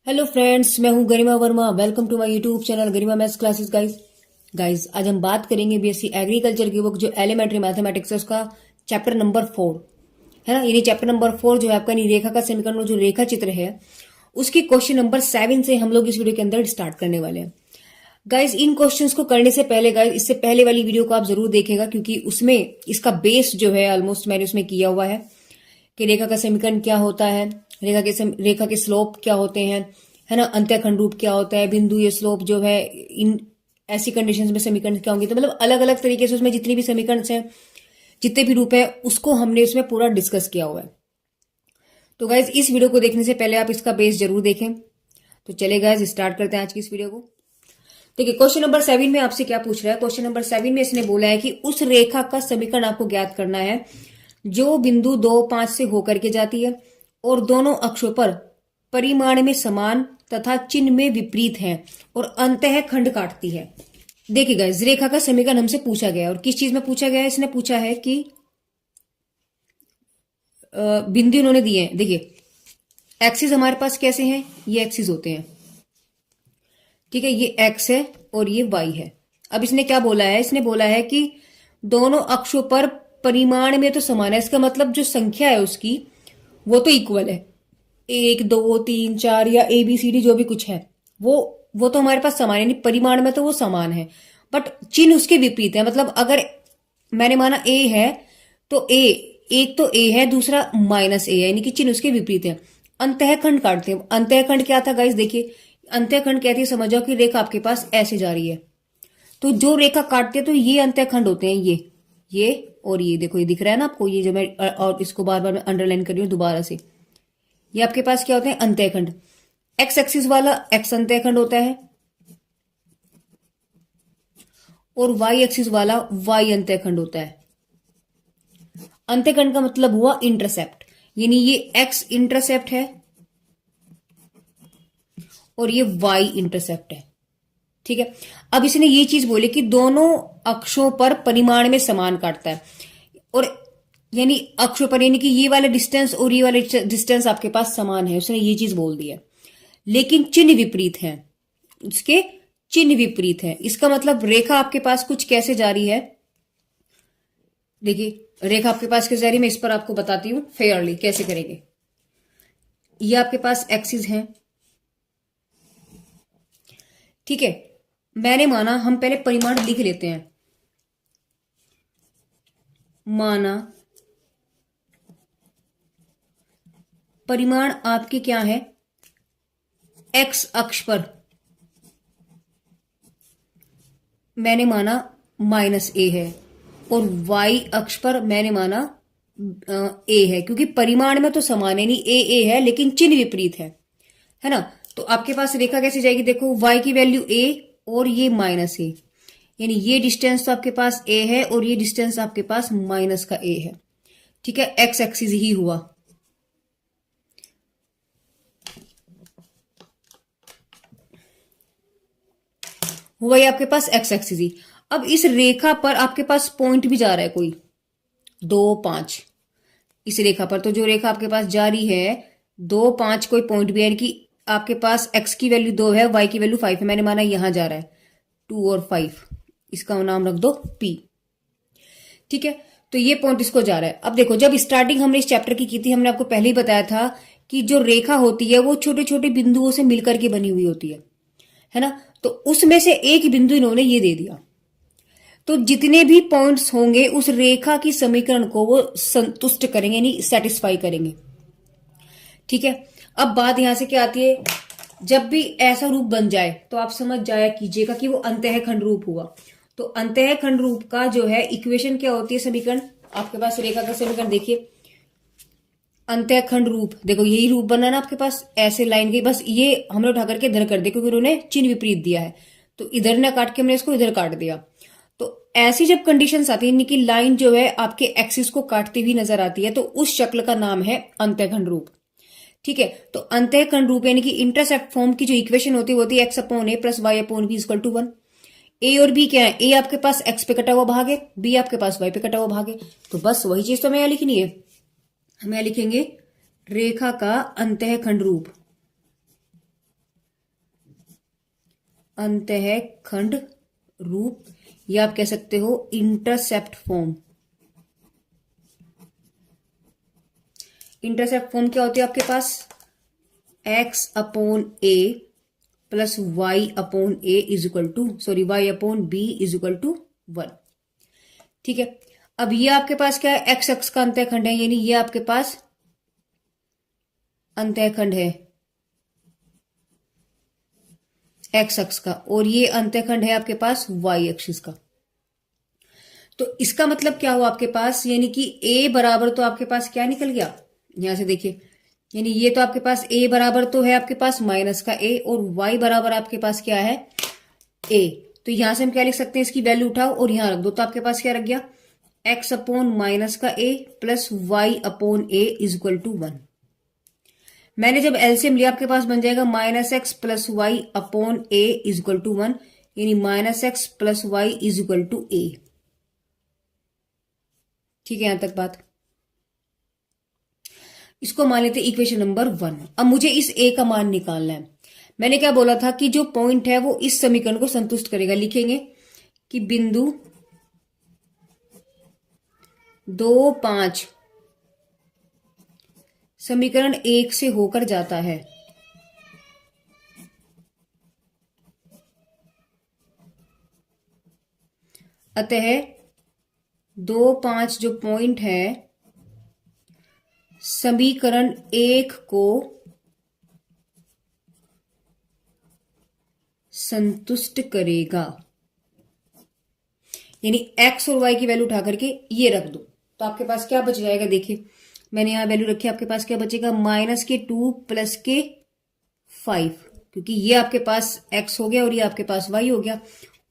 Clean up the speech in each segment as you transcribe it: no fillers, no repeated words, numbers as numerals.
Hello friends, मैं हूं Garima Verma. Welcome to my YouTube channel Garima maths classes. Guys आज हम बात करेंगे बीएससी एग्रीकल्चर की बुक जो एलिमेंट्री मैथमेटिक्स है उसका चैप्टर नंबर 4 है ना। यानी चैप्टर नंबर 4 जो है आपका रेखा का समीकरण जो रेखा चित्र है उसकी क्वेश्चन नंबर 7 से हम लोग इस वीडियो के अंदर स्टार्ट करने वाले हैं। गाइज इन क्वेश्चंस को करने से पहले गाइज इससे पहले वाली वीडियो को आप जरूर देखेगा क्योंकि उसमें इसका बेस जो है ऑलमोस्ट मैंने उसमें किया हुआ है कि रेखा का समीकरण क्या होता है, रेखा के स्लोप क्या होते हैं, है ना, अंत्यखंड रूप क्या होता है, बिंदु ये स्लोप जो है, इन ऐसी कंडीशंस में समीकरण क्या होंगे। तो मतलब अलग अलग तरीके से उसमें जितनी भी समीकरण हैं, जितने भी रूप है उसको हमने उसमें पूरा डिस्कस किया हुआ है। तो गाइज इस वीडियो को देखने से पहले आप इसका बेस जरूर देखें। तो चले गाइज स्टार्ट करते हैं आज की इस वीडियो को। देखिए क्वेश्चन नंबर 7 में आपसे क्या पूछ रहा है। क्वेश्चन नंबर 7 में इसने बोला है कि उस रेखा का समीकरण आपको ज्ञात करना है जो बिंदु 2, 5 से होकर के जाती है और दोनों अक्षों पर परिमाण में समान तथा चिन्ह में विपरीत है और अंतःखंड काटती है। देखिए गाइस रेखा का समीकरण हमसे पूछा गया और किस चीज में पूछा गया है। इसने पूछा है कि बिंदु इन्होंने दिए हैं। देखिए एक्सिस हमारे पास कैसे हैं, ये एक्सिस होते हैं, ठीक है, ये एक्स है और ये वाई है। अब इसने क्या बोला है, इसने बोला है कि दोनों अक्षों पर परिमाण में तो समान है। इसका मतलब जो संख्या है उसकी वो तो इक्वल है, 1 2 3 4 या ABCD जो भी कुछ है वो तो हमारे पास समान है, नहीं परिमाण में तो वो समान है, बट चिन्ह उसके विपरीत है। मतलब अगर मैंने माना A है तो एक तो A है, दूसरा माइनस A है, यानी कि चिन्ह उसके विपरीत है। अंतःखंड काटते हैं। अंतःखंड क्या था गाइस, देखिए अंतःखंड कहती है, समझ जाओ कि रेखा आपके पास ऐसे जा रही है तो जो रेखा काटते हैं तो ये अंतःखंड होते हैं, ये और ये देखो, ये दिख रहा है ना आपको, ये जो मैं और इसको बार बार मैं अंडरलाइन कर रही हूँ दोबारा से, ये आपके पास क्या होते हैं, अंतःखंड। एक्स एक्सिस वाला एक्स अंतःखंड होता है और वाई एक्सिस वाला वाई अंतःखंड होता है। अंतःखंड का मतलब हुआ इंटरसेप्ट, यानी ये एक्स इंटरसेप्ट है और ये वाई इंटरसेप्ट है, ठीक है। अब इसने ये चीज बोली कि दोनों अक्षों पर परिमाण में समान काटता है, और यानी अक्षों पर, यानी कि ये वाला डिस्टेंस और ये वाला डिस्टेंस आपके पास समान है, उसने ये चीज बोल दिया। लेकिन चिन्ह विपरीत है, इसके चिन्ह विपरीत है। इसका मतलब रेखा आपके पास कुछ कैसे जा रही है। देखिए रेखा आपके पास कैसे जा रही है, मैं इस पर आपको बताती हूं फेयरली कैसे करेंगे। ये आपके पास एक्सिस है, ठीक है। मैंने माना, हम पहले परिमाण लिख लेते हैं, माना परिमाण आपके क्या है, एक्स अक्ष पर मैंने माना -a है और वाई अक्ष पर मैंने माना a है, क्योंकि परिमाण में तो समान है, नहीं a है लेकिन चिन्ह विपरीत है ना। तो आपके पास रेखा कैसे जाएगी, देखो y की वैल्यू a और ये -a, यानी ये डिस्टेंस तो आपके पास a है और ये डिस्टेंस आपके पास माइनस का a है, ठीक है। एक्स एक्सिस ही हुआ। हुआ ये आपके पास एक्स एक्सिस ही। अब इस रेखा पर आपके पास पॉइंट भी जा रहा है कोई 2 5, इस रेखा पर तो जो रेखा आपके पास जा रही है 2 5 कोई पॉइंट भी है, यानी कि आपके पास x की वैल्यू 2 है, y की वैल्यू 5 है, मैंने माना यहां जा रहा है 2 और 5, इसका नाम रख दो P, ठीक है। तो ये पॉइंट इसको जा रहा है। अब देखो जब स्टार्टिंग हमने इस चैप्टर की थी, हमने आपको पहले ही बताया था कि जो रेखा होती है वो छोटे छोटे बिंदुओं से मिलकर के बनी हुई होती है ना। तो उसमें से एक बिंदु इन्होंने ये दे दिया, तो जितने भी पॉइंट्स होंगे उस रेखा की समीकरण को वो संतुष्ट करेंगे, यानी सेटिस्फाई करेंगे, ठीक है। अब बात यहां से क्या आती है, जब भी ऐसा रूप बन जाए तो आप समझ जाया कीजिएगा कि वो अंतःखंड रूप हुआ। तो अंतःखंड रूप का जो है इक्वेशन क्या होती है, समीकरण आपके पास रेखा का समीकरण देखिए, अंतःखंड रूप देखो यही रूप बना ना आपके पास, ऐसे लाइन की, बस ये हमने उठा करके इधर कर दिया क्योंकि उन्होंने चिन्ह विपरीत दिया है, तो इधर ना काट के हमने इसको इधर काट दिया। तो ऐसी जब कंडीशंस आती है कि लाइन जो है आपके एक्सिस को काटती हुई नजर आती है, तो उस शक्ल का नाम है अंतःखंड रूप, ठीक है। तो अंतःखंड रूप यानी कि इंटरसेप्ट फॉर्म की जो इक्वेशन होती है वो होती है x upon a plus y upon b equal to 1। a और b क्या है, a आपके पास x पे कटा हुआ भाग है, b आपके पास y पे कटा हुआ भाग है, तो बस वही चीज तो हमें यहां लिखनी है। हम यहां लिखेंगे रेखा का अंतःखंड रूप, अंतः खंड रूप, या आप कह सकते हो इंटरसेप्ट फॉर्म। इंटरसेप्ट फॉर्म क्या होती है आपके पास? x upon a plus Y upon A is equal to, sorry y upon b is equal to 1। ठीक है, अब ये आपके पास क्या है? एक्स अक्ष का अंतःखंड है, यानी ये आपके पास अंतःखंड है एक्स अक्ष का, और ये अंतःखंड है आपके पास वाई अक्ष का। तो इसका मतलब क्या हुआ आपके पास? यानी कि a बराबर तो आपके पास क्या निकल गया यहां से, देखिए, यानी ये तो आपके पास a बराबर तो है आपके पास माइनस का a, और y बराबर आपके पास क्या है? a। तो यहां से हम क्या लिख सकते हैं? इसकी वैल्यू उठाओ और यहां रख दो, तो आपके पास क्या रख गया? x अपॉन माइनस का a plus Y upon A is equal to 1। मैंने जब एलसीएम लिया, आपके पास बन जाएगा minus x plus Y upon A is equal to 1, यानी minus x plus Y is equal to A. ठीक है, यहां तक बात। इसको मान लेते इक्वेशन नंबर 1। अब मुझे इस ए का मान निकालना है। मैंने क्या बोला था कि जो पॉइंट है वो इस समीकरण को संतुष्ट करेगा। लिखेंगे कि बिंदु 2, 5 समीकरण 1 से होकर जाता है। अतः 2, 5 जो पॉइंट है समीकरण 1 को संतुष्ट करेगा। यानी x और y की वैल्यू उठा करके ये रख दो, तो आपके पास क्या बच जाएगा? देखिए, मैंने यहां वैल्यू रखी, आपके पास क्या बचेगा? माइनस के 2 प्लस के 5, क्योंकि ये आपके पास x हो गया और ये आपके पास y हो गया।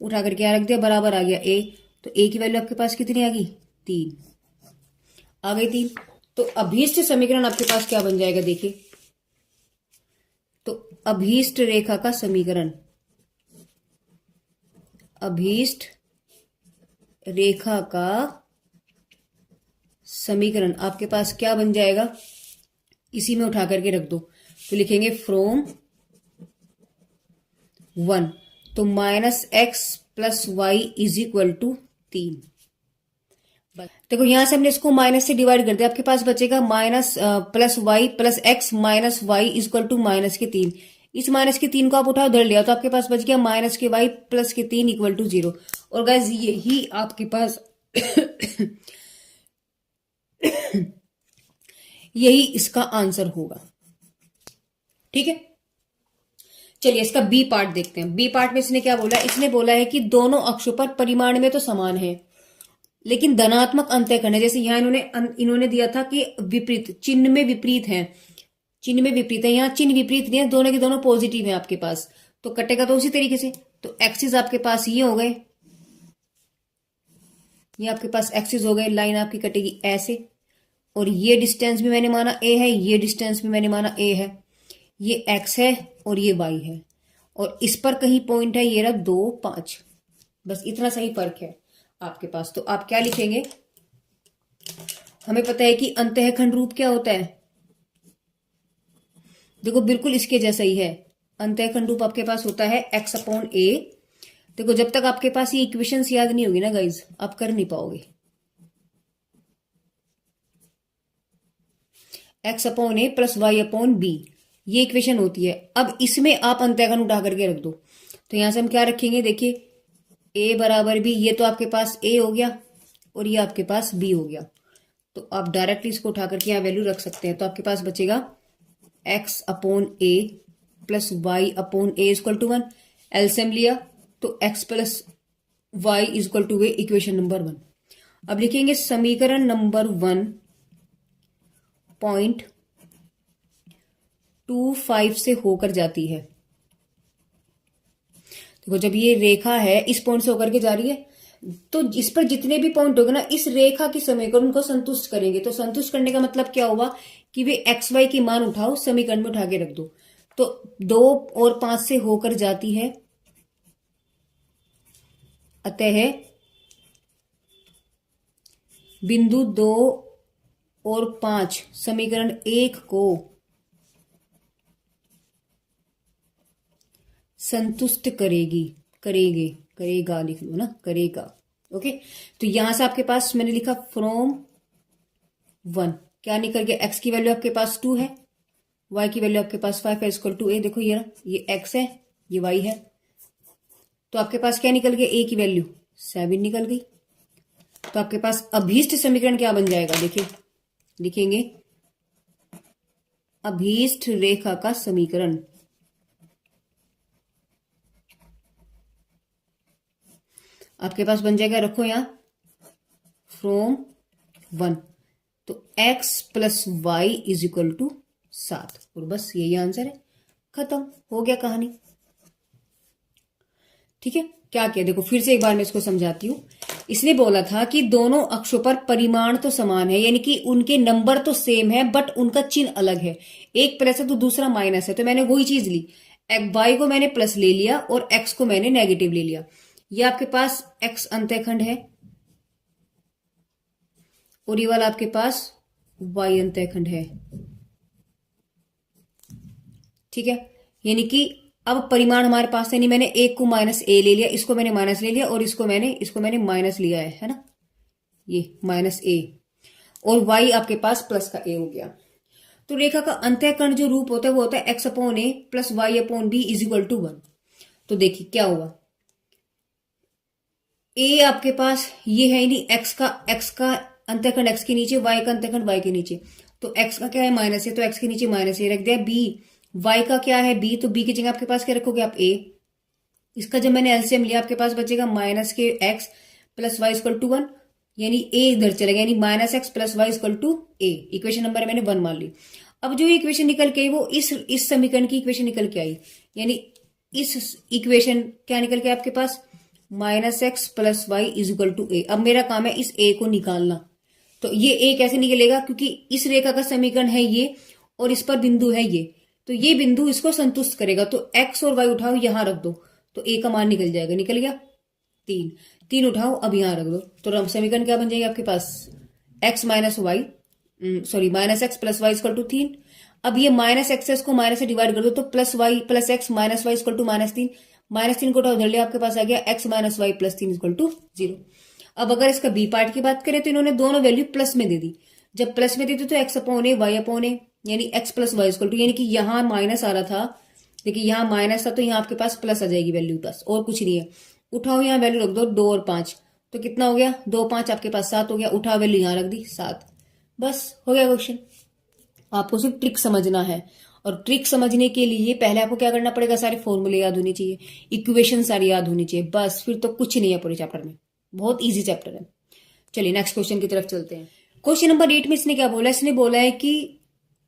उठा करके यहाँ रख दिया, बराबर आ गया a। तो a की वैल्यू आपके पास कितनी आ गई? 3 आ गई, 3। तो अभीष्ट समीकरण आपके पास क्या बन जाएगा? देखिए, तो अभीष्ट रेखा का समीकरण, अभीष्ट रेखा का समीकरण आपके पास क्या बन जाएगा? इसी में उठा करके रख दो, तो लिखेंगे फ्रॉम 1, तो minus x plus Y is equal to 3। देखो, यहां से हमने इसको माइनस से डिवाइड कर दिया, आपके पास बचेगा minus plus Y plus x minus y is equal to minus के 3। इस माइनस के 3 को आप उठाओ, उधर लिया, तो आपके पास बच गया माइनस के वाई प्लस के 3 इक्वल टू 0। और गाइस यही आपके पास यही इसका आंसर होगा। ठीक है, चलिए इसका बी पार्ट देखते हैं। बी पार्ट में इसने क्या बोला? इसने बोला है कि दोनों अक्षों पर परिमाण में तो समान है, लेकिन धनात्मक अंतःखंड है। जैसे यहां इन्होंने दिया था कि विपरीत, चिन्ह में विपरीत है, चिन्ह में विपरीत है। यहाँ चिन्ह विपरीत नहीं है, दोनों के दोनों पॉजिटिव है आपके पास, तो कटेगा तो उसी तरीके से। तो एक्सिस आपके पास ये हो गए, ये आपके पास एक्सिस हो गए, लाइन आपकी कटेगी ऐसे, और ये डिस्टेंस भी मैंने माना ए है, ये डिस्टेंस भी मैंने माना ए है, ये एक्स है और ये वाई है, और इस पर कहीं पॉइंट है, ये रहा 2, 5। बस इतना सही फर्क है आपके पास। तो आप क्या लिखेंगे? हमें पता है कि अंतःखंड रूप क्या होता है, देखो बिल्कुल इसके जैसा ही है। अंतःखंड रूप आपके पास होता है एक्स अपॉन ए। देखो, जब तक आपके पास ये इक्वेशंस याद नहीं होगी ना गाइज, आप कर नहीं पाओगे। X upon a plus Y upon B, ये इक्वेशन होती है। अब इसमें आप अंतःखंड उठा करके रख दो, तो यहां से हम क्या रखेंगे? देखिए, ए बराबर बी, ये तो आपके पास ए हो गया और ये आपके पास बी हो गया, तो आप डायरेक्टली इसको उठा करके यहाँ वैल्यू रख सकते हैं। तो आपके पास बचेगा x upon a plus Y upon a equal to 1। LCM लिया तो x plus Y equal to a, equation number 1। अब लिखेंगे समीकरण नंबर 1 0.25 से होकर जाती है। देखो, जब ये रेखा है इस पॉइंट से होकर के जा रही है, तो इस पर जितने भी पॉइंट होंगे ना, इस रेखा की समीकरण को संतुष्ट करेंगे। तो संतुष्ट करने का मतलब क्या हुआ कि वे एक्स वाई की मान उठाओ, समीकरण में उठा के रख दो। तो 2 और 5 से होकर जाती है, अतः बिंदु 2 और 5 समीकरण 1 को संतुष्ट करेगी, करेगे, करेगा लिख लो ना, करेगा। ओके, तो यहां से आपके पास मैंने लिखा फ्रॉम 1, क्या निकल गया, x की वैल्यू आपके पास 2 है, y की वैल्यू आपके पास 5 है, इक्वल टू a। देखो ये x है, ये y है, तो आपके पास क्या निकल गया, a की वैल्यू 7 निकल गई। तो आपके पास अभीष्ट समीकरण क्या बन जाएगा, देखिए लिखेंगे अभीष्ट रेखा का समीकरण। आपके पास बन जाएगा, रखो यहां फ्रॉम 1, तो x plus Y is equal to 7, और बस यही आंसर है, खत्म हो गया कहानी। ठीक है, क्या किया देखो, फिर से एक बार मैं इसको समझाती हूं। इसने बोला था कि दोनों अक्षों पर परिमाण तो समान है, यानी कि उनके नंबर तो सेम है, बट उनका चिन्ह अलग है, एक प्लस है तो दूसरा माइनस है। तो मैंने वही चीज ली, वाई को मैंने प्लस ले लिया और एक्स को मैंने नेगेटिव ले लिया। ये आपके पास एक्स अंतःखंड है और ये वाला आपके पास वाई अंतःखंड है। ठीक है, यानी कि अब परिमाण हमारे पास है नहीं, मैंने एक को माइनस ए ले लिया, इसको मैंने माइनस ले लिया और इसको मैंने माइनस लिया है ना, ये माइनस ए, और वाई आपके पास प्लस का ए हो गया। तो रेखा का अंतःकरण जो रूप होता है वो होता है x upon a plus Y upon b is equal to 1। तो देखिए क्या हुआ, ए आपके पास ये है नहीं, एक्स का अंतःखंड एक्स के नीचे, वाई का अंतःखंड वाई के नीचे, तो एक्स का क्या है माइनस है, तो एक्स के नीचे माइनस ए रख दिया। बी, वाई का क्या है बी, तो बी की जगह आपके पास क्या रखोगे आप ए। इसका जब मैंने एलसीएम लिया आपके पास बचेगा माइनस के x plus Y equal to 1, यानी ए इधर चलेगा, यानी minus x plus Y equal to a. Equation number मैंने 1 मान ली। अब जो इक्वेशन निकल के आई वो इस समीकरण की इक्वेशन निकल के आई, यानी इस इक्वेशन क्या निकल के आपके पास minus x plus Y is equal to A. अब मेरा काम है इस ए को निकालना। तो ये ए कैसे निकलेगा, क्योंकि इस रेखा का समीकरण है ये और इस पर बिंदु है ये, तो ये बिंदु इसको संतुष्ट करेगा। तो एक्स और वाई उठाओ यहां रख दो, तो ए का मान निकल जाएगा, निकल गया 3, 3 उठाओ अब यहां रख दो, तो समीकरण क्या बन जाएगा आपके पास, X minus Y, sorry minus x plus Y equal to 3। अब ये माइनस एक्स को माइनस से डिवाइड कर दो, तो plus Y plus x minus Y equal to -3, -3 को उठाओ उधर ले, आपके पास आ गया x minus y plus 3 equal to 0। अब अगर इसका बी पार्ट की बात करें तो इन्होंने दोनों वैल्यू प्लस में दे दी, जब प्लस में दी थी तो x upon a y upon a, यानी x plus Y equal to, यानी कि यहां माइनस आ रहा था, देखिए यहां माइनस था तो यहां आपके पास प्लस आ जाएगी वैल्यू, बस और कुछ नहीं है। उठाओ यहाँ वैल्यू रख दो 2 और 5, तो कितना हो गया 2 5 आपके पास 7 हो गया, उठाओ वैल्यू यहां रख दी 7, बस हो गया क्वेश्चन। आपको सिर्फ ट्रिक समझना है, और ट्रिक समझने के लिए पहले आपको क्या करना पड़ेगा, सारे फॉर्मूले याद होनी चाहिए, इक्वेशन सारी याद होनी चाहिए, बस फिर तो कुछ नहीं है पूरे चैप्टर में, बहुत ईजी चैप्टर है। चलिए नेक्स्ट क्वेश्चन की तरफ चलते हैं। क्वेश्चन नंबर 8 में इसने क्या बोला, इसने बोला है कि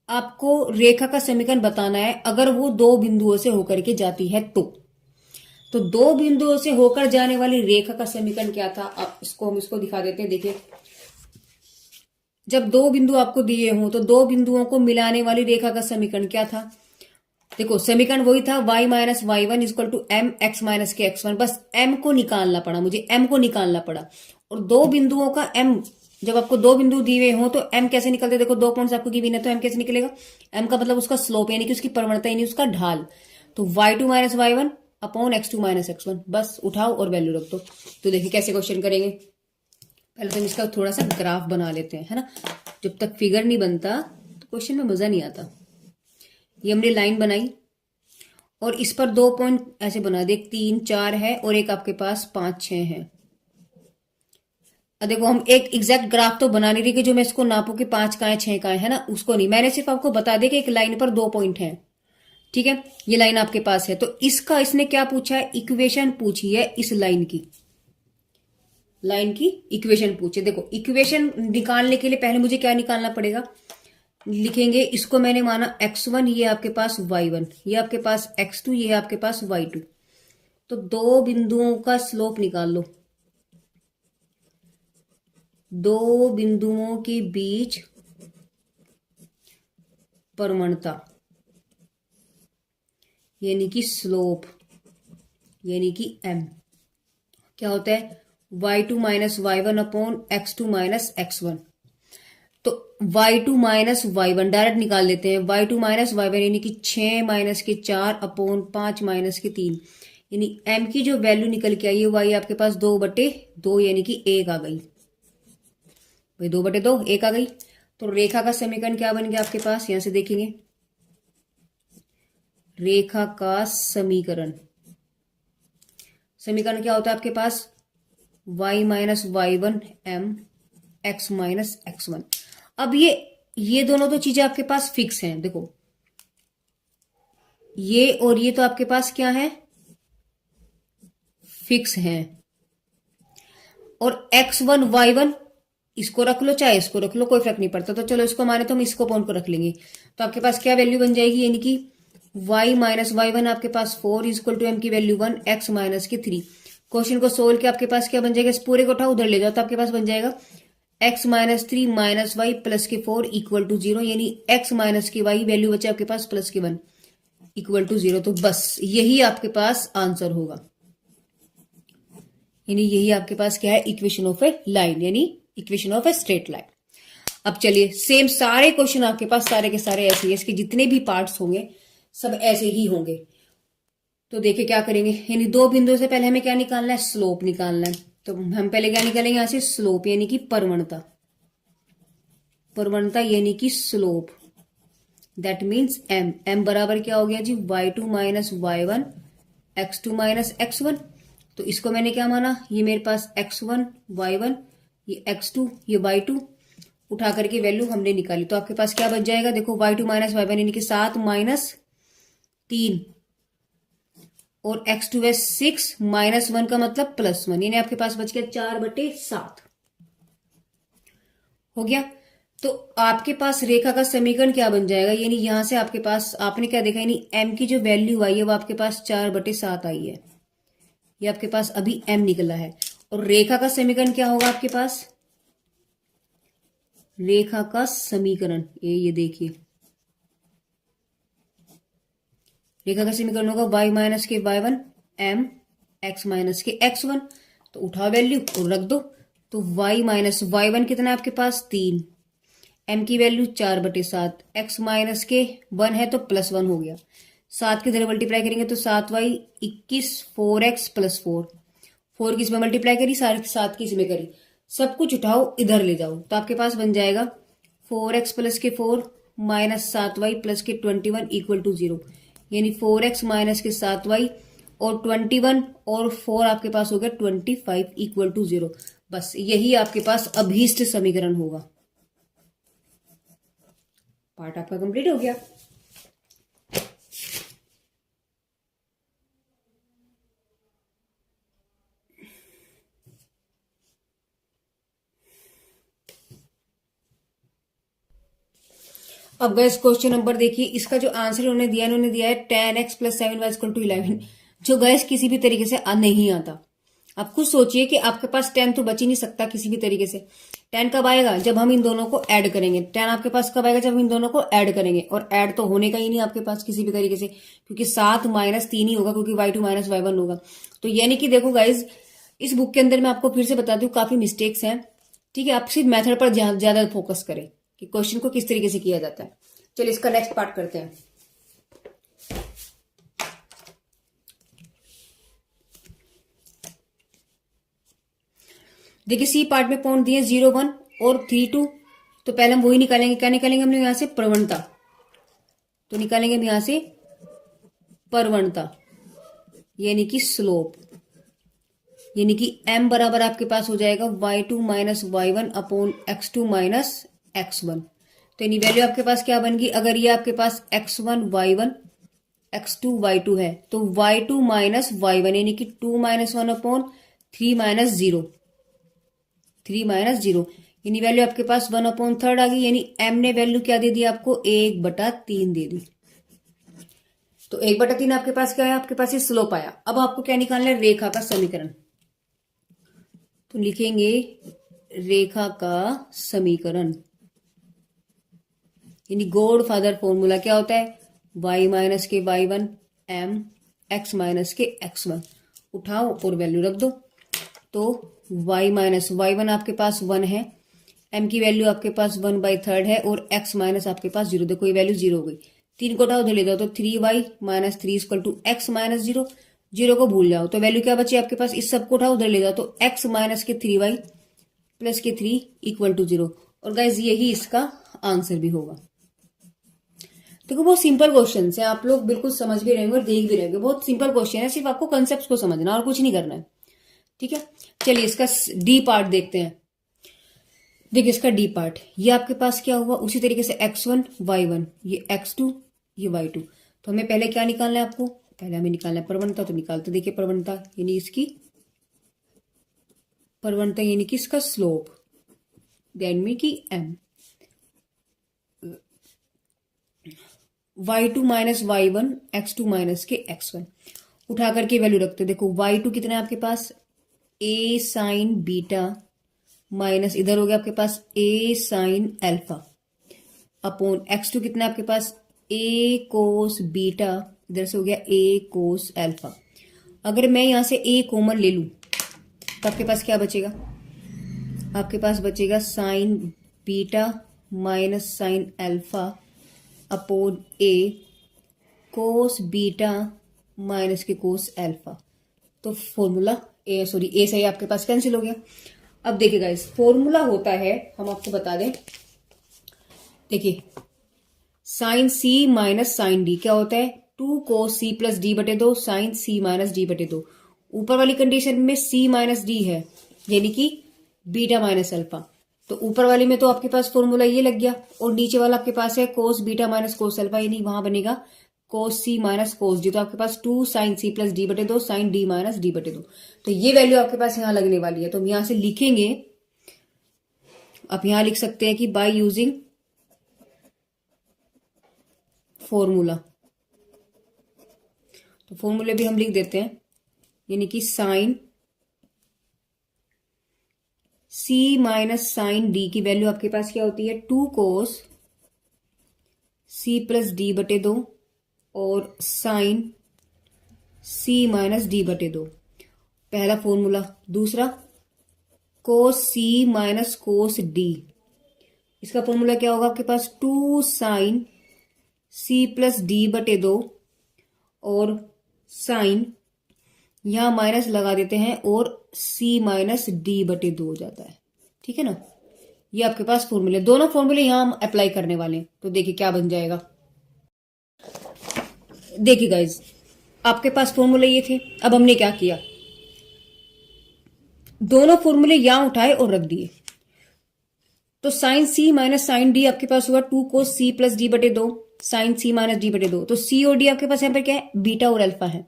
आपको रेखा का समीकरण बताना है अगर वो दो बिंदुओं से होकर के जाती है तो दो बिंदुओं से होकर जाने वाली रेखा का समीकरण क्या था। आप हम इसको दिखा देते हैं। देखिए जब दो बिंदु आपको दिए हों तो दो बिंदुओं को मिलाने वाली रेखा का समीकरण क्या था। देखो समीकरण वही था y minus y one equal to m x minus के एक्स वन, बस m को निकालना पड़ा, मुझे m को निकालना पड़ा। और दो बिंदुओं का m, जब आपको दो बिंदु दिए हो तो m कैसे निकलते, देखो 2 पॉइंट्स आपको गिवन है तो m कैसे निकलेगा, m का मतलब उसका स्लोप यानी कि उसकी प्रवणता यानी उसका ढाल, तो y2 minus y one upon x2 minus x1, बस उठाओ और वैल्यू रख दो। तो देखिए कैसे क्वेश्चन करेंगे, पहले तो हम इसका थोड़ा सा ग्राफ बना लेते हैं, है ना, जब तक फिगर नहीं बनता तो क्वेश्चन में मजा नहीं आता। ये हमने लाइन बनाई और इस पर 2 पॉइंट ऐसे बना दे, 3 4 है और एक आपके पास 5 6 है। अब देखो हम एक एग्जैक्ट ग्राफ तो बना नहीं रही कि जो मैं इसको नापू कि 5 का है 6 का है ना, उसको नहीं, मैंने सिर्फ आपको बता दे कि एक लाइन पर 2 पॉइंट है, ठीक है, ये लाइन आपके पास है। तो इसका इसने क्या पूछा है, इक्वेशन पूछी है इस लाइन की इक्वेशन पूछे। देखो इक्वेशन निकालने के लिए पहले मुझे क्या निकालना पड़ेगा, लिखेंगे इसको मैंने माना x1, ये आपके पास y1, ये आपके पास x2, ये आपके पास y2। तो दो बिंदुओं का स्लोप निकाल लो, दो बिंदुओं के बीच प्रवणता यानी कि स्लोप यानी कि m क्या होता है y2 minus y one upon x2 minus x1। तो y2 माइनस y1 डायरेक्ट निकाल लेते हैं। y2 माइनस y1 यानी कि 6 माइनस के 4 अपॉन 5 माइनस के 3, यानी m की जो वैल्यू निकल के आई है y आपके पास 2/2 यानी कि 1 आ गई भाई। 2/2 1 आ गई। तो रेखा का समीकरण क्या बन गया आपके पास, यहां से देखेंगे रेखा का समीकरण क्या होता है आपके पास, y minus y1 m x minus x1। अब ये दोनों तो चीजें आपके पास फिक्स हैं। देखो ये और ये तो आपके पास क्या है, फिक्स हैं। और x1 y1 इसको रख लो चाहे इसको रख लो, कोई फर्क नहीं पड़ता। तो चलो इसको माने तो हम इसको पॉइंट को रख लेंगे। तो आपके पास क्या वैल्यू बन जाएगी, यानी कि y माइनस y1 आपके पास 4 इक्वल टू m की वैल्यू 1 x माइनस के 3। क्वेश्चन को सोल्व के आपके पास क्या बन जाएगा, इस पूरे को उठाओ उधर ले जाओ तो आपके पास बन जाएगा x minus 3 minus y plus के 4 इक्वल टू 0, यानी x माइनस की y वैल्यू बचे आपके पास प्लस के 1 इक्वल टू 0। तो बस यही आपके पास आंसर होगा, यानी यही आपके पास क्या है, इक्वेशन ऑफ ए लाइन, यानी equation of a straight line. अब चलिए सेम सारे क्वेश्चन आपके पास सारे के सारे ऐसे ही, इसके जितने भी पार्ट्स होंगे सब ऐसे ही होंगे। तो देखिए क्या करेंगे, यानी दो बिंदुओं से पहले हमें क्या निकालना है, स्लोप निकालना है। तो हम पहले क्या निकालेंगे यहां से, स्लोप यानी कि परवणता, यानी कि स्लोप, दैट मीन्स m बराबर क्या हो गया जी, y2 minus y1 x2 minus x1। तो इसको मैंने क्या माना, ये मेरे पास x1 y1 ये x2 ये y2, उठा करके वैल्यू हमने निकाली। तो आपके पास क्या बच जाएगा, देखो y2 माइनस y1 यानी कि 7 माइनस 3 और x2 है 6 माइनस 1 का मतलब प्लस 1, यानी आपके पास बच गया 4/7 हो गया। तो आपके पास रेखा का समीकरण क्या बन जाएगा, यानी यहां से आपके पास आपने क्या देखा, यानी m की जो वैल्यू आई है वो आपके पास 4/7 आई है, ये आपके पास अभी m निकला है। और रेखा का समीकरण क्या होगा आपके पास, रेखा का समीकरण ये देखिए, रेखा का समीकरण होगा y माइनस के y1 m x माइनस के x1। तो उठा वैल्यू और रख दो। तो y माइनस y1 कितना है आपके पास 3, m की वैल्यू 4/7, x माइनस के 1 है तो प्लस 1 हो गया, 7 के इधर मल्टीप्लाई करेंगे तो 7y 21 4x प्लस 4 की इसमें मल्टीप्लाई करी, 7 की इसमें करी, सब कुछ उठाओ इधर ले जाओ। तो आपके पास बन जाएगा 4x प्लस के 4 माइनस 7y प्लस के 21 इक्वल टू 0, यानी 4x माइनस के 7y और 21 और 4 आपके पास हो गया 25 इक्वल टू 0। बस यही आपके पास अभीष्ट समीकरण होगा। पार्ट आपका कंप्लीट हो गया। अब गैस क्वेश्चन नंबर देखिए, इसका जो आंसर उन्होंने दिया है 10x plus 7y equal to 11, जो गैस किसी भी तरीके से नहीं आता। आप खुद सोचिए कि आपके पास 10 तो बच ही नहीं सकता किसी भी तरीके से। 10 कब आएगा, जब हम इन दोनों को ऐड करेंगे। 10 आपके पास कब आएगा, जब हम इन दोनों को ऐड करेंगे, और ऐड तो होने का ही नहीं आपके पास किसी भी तरीके से, क्योंकि 7 माइनस 3 ही होगा, क्योंकि y2 माइनस y1 होगा। तो यानी कि देखो गाइज, इस बुक के अंदर मैं आपको फिर से बता दूं काफी मिस्टेक्स हैं, ठीक है। आप सिर्फ मेथड पर ज्यादा फोकस करें कि क्वेश्चन को किस तरीके से किया जाता है। चलिए इसका नेक्स्ट पार्ट करते हैं। देखिए सी पार्ट में पॉइंट दिए 0 1 और 3 2। तो पहले हम वही निकालेंगे, क्या निकालेंगे हम लोग यहां से, प्रवणता। तो निकालेंगे हम यहां से प्रवणता यानी कि स्लोप, यानी कि m बराबर आपके पास हो जाएगा y2 minus y1 upon x2 minus x1। तो यानी वैल्यू आपके पास क्या बन गई, अगर ये आपके पास x1 y1 x2 y2 है तो y2 माइनस y1 यानी कि 2 माइनस 1 अपॉन 3 माइनस 0, 3 माइनस 0, यानी वैल्यू आपके पास 1/3 आ गई। यानी m ने वैल्यू क्या दे दी आपको, 1/3 दे दी। तो 1/3 आपके पास क्या है, आपके पास ये स्लोप आया। अब आपको क्या निकालना है, रेखा का समीकरण। तो लिखेंगे रेखा का समीकरण, यानी गॉड फादर फॉर्मूला क्या होता है, y माइनस के y1 m x माइनस के x1, उठाओ और वैल्यू रख दो। तो y माइनस y1 आपके पास 1 है, m की वैल्यू आपके पास 1/3 है और x माइनस आपके पास 0, देखो ये वैल्यू 0 हो गई। 3 को उठाओ, उधर ले जाओ तो 3y minus 3 equal to x minus 0, 0 को भूल जाओ तो वैल्यू क्या बची आपके पास, इस सब को उठाओ उधर ले जाओ तो x माइनस के 3y प्लस के 3 इक्वल टू 0। और गाइज यही इसका आंसर भी होगा। देखो बहुत सिंपल क्वेश्चन है, आप लोग बिल्कुल समझ भी रहेंगे और देख भी रहेंगे। बहुत सिंपल क्वेश्चन है, सिर्फ आपको कंसेप्ट को समझना और कुछ नहीं करना है। ठीक है, चलिए इसका डी पार्ट देखते हैं। देखिए इसका डी पार्ट, ये आपके पास क्या हुआ, उसी तरीके से x1 y1, ये x2 ये y2। तो हमें पहले क्या निकालना है, आपको पहले हमें निकालना है प्रवणता। तो निकालते, देखिए प्रवणता यानी इसकी प्रवणता यानी कि इसका स्लोप, ध्यान में कि m, y2 minus y1 x2 minus के x1 उठा करके वैल्यू रखते। देखो y2 कितना है आपके पास, a साइन बीटा माइनस इधर हो गया आपके पास a sine alpha upon x2 कितना है आपके पास a कोस बीटा, इधर से हो गया a कोस अल्फा। अगर मैं यहां से a कॉमन ले लूं तो आपके पास क्या बचेगा, आपके पास बचेगा sign beta minus sine alpha upon a cos beta minus के कोस अल्फा। तो फॉर्मूला ए से आपके पास कैंसिल हो गया। अब देखिए गाइस फॉर्मूला होता है, हम आपको बता दें, देखिए साइन सी माइनस साइन डी क्या होता है, 2 कोस सी प्लस डी बटे 2 साइन सी माइनस डी बटे 2। ऊपर वाली कंडीशन में सी माइनस डी है यानी कि बीटा माइनस अल्फा, तो ऊपर वाले में तो आपके पास फॉर्मूला ये लग गया। और नीचे वाला आपके पास है cos beta minus cos alpha, यानी वहां बनेगा कोस सी माइनस कोस डी। तो आपके पास 2 साइन सी प्लस डी बटे 2 साइन डी माइनस डी बटे 2। तो ये वैल्यू आपके पास यहां लगने वाली है। तो हम यहां से लिखेंगे, आप यहां लिख सकते हैं कि बाय यूजिंग फॉर्मूला। तो फॉर्मूले भी हम लिख देते हैं, यानी कि साइन सी माइनस साइन डी की वैल्यू आपके पास क्या होती है, 2 कोस सी प्लस डी बटे 2 और साइन सी माइनस डी बटे 2, पहला फॉर्मूला। दूसरा कोस सी माइनस कोस डी, इसका फॉर्मूला क्या होगा आपके पास, 2 साइन सी प्लस डी बटे 2 और साइन यहां माइनस लगा देते हैं और सी माइनस डी बटे 2 हो जाता है। ठीक है ना, ये आपके पास फॉर्मूले, दोनों फॉर्मूले यहां हम अप्लाई करने वाले हैं। तो देखिए क्या बन जाएगा, देखिए गाइज आपके पास फॉर्मूले ये थे। अब हमने क्या किया, दोनों फॉर्मूले यहां उठाए और रख दिए। तो साइन सी माइनस साइन डी आपके पास हुआ 2 कोस सी प्लस डी बटे 2 साइन सी माइनस डी बटे 2। तो सी और डी आपके पास यहाँ पर क्या है, बीटा और अल्फा है,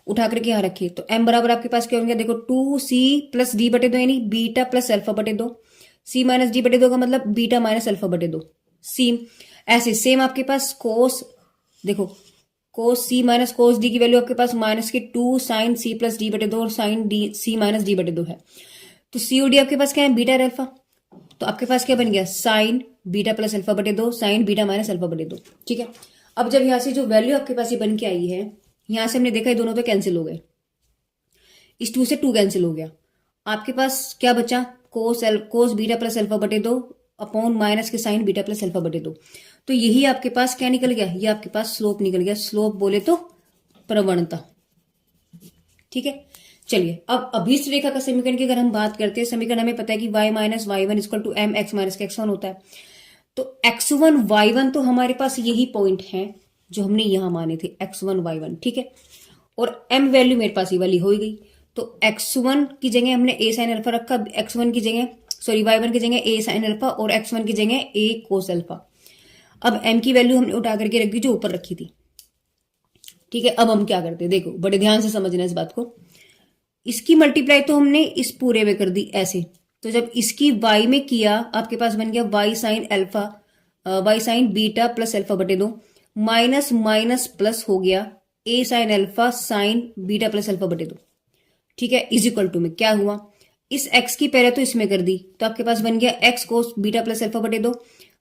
उठा करके यहां रखिए। तो एम बराबर आपके पास क्या होंगे, देखो 2 सी प्लस डी बटे 2 यानी बीटा प्लस अल्फा बटे 2, सी माइनस डी बटे 2 का मतलब बीटा माइनस अल्फा बटे 2। सी ऐसे सेम आपके पास कोस, देखो कोस सी माइनस कोस डी की वैल्यू आपके पास माइनस के 2 साइन सी प्लस डी बटे 2 और sine d c minus d बटे 2 है। तो सी और डी आपके पास क्या है, बीटा और अल्फा। तो आपके पास क्या बन गया, साइन बीटा प्लस अल्फा बटे 2 साइन बीटा माइनस अल्फा बटे 2। ठीक है, अब जब यहां से जो वैल्यू आपके पास ये बन के आई है, यहां से हमने देखा है दोनों तो कैंसिल हो गए, इस 2 से 2 कैंसिल हो गया। आपके पास क्या बचा, कोस बीटा प्लस अल्फा बटे 2 अपॉन माइनस के साइन बीटा प्लस अल्फा बटे 2। तो यही आपके पास क्या निकल गया, ये आपके पास स्लोप निकल गया। स्लोप बोले तो प्रवणता। ठीक है, चलिए अब अभीष्ट रेखा का समीकरण की अगर हम बात करते हैं, समीकरण हमें पता है कि y minus y one equal to m x minus के x1 होता है। तो x1 y1 तो हमारे पास यही पॉइंट है जो हमने यहां माने थे, x1 y1। ठीक है, और m वैल्यू मेरे पास ये वाली हो गई। तो x1 की जगह हमने a साइन अल्फा रखा, x1 की जगह y1 की जगह a साइन अल्फा और x1 की जगह a कोस अल्फा। अब m की वैल्यू हमने उठा करके रख दी जो ऊपर रखी थी। ठीक है, अब हम क्या करते हैं, देखो बड़े ध्यान से समझना इस बात को। इसकी मल्टीप्लाई तो हमने इस पूरे में कर दी ऐसे, तो जब इसकी y में किया आपके पास बन गया y sine alpha y sign beta plus alpha बटे 2 माइनस माइनस प्लस हो गया a sine alpha sign beta plus alpha बटे 2। ठीक है, इज इक्वल टू में क्या हुआ, इस x की पहले तो इसमें कर दी, तो आपके पास बन गया x कोस बीटा प्लस अल्फा बटे 2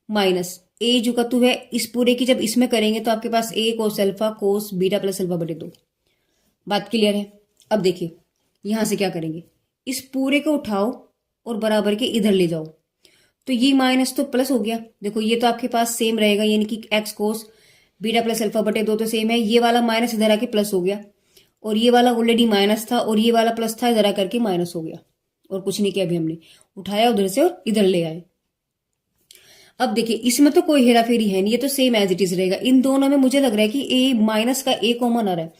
माइनस a जो कतु है इस पूरे की जब इसमें करेंगे तो आपके पास a cos alpha cos beta plus alpha बटे 2। बात क्लियर है। अब देखिए यहां से क्या करेंगे, इस पूरे को उठाओ और बराबर के इधर ले जाओ। तो ये माइनस तो प्लस हो गया, देखो ये तो आपके पास सेम रहेगा, यानी कि x cos beta plus alpha बटे 2 तो सेम है। ये वाला माइनस इधर आके प्लस हो गया, और ये वाला ऑलरेडी माइनस था और ये वाला प्लस था, इधर आकर के माइनस हो गया, और कुछ नहीं किया, अभी हमने उठाया उधर से और इधर ले आए। अब देखिए इसमें तो कोई हेरा फेरी है नहीं, ये तो सेम एज इट इज रहेगा। इन दोनों में मुझे लग रहा है कि ए माइनस का ए कॉमन आ रहा है,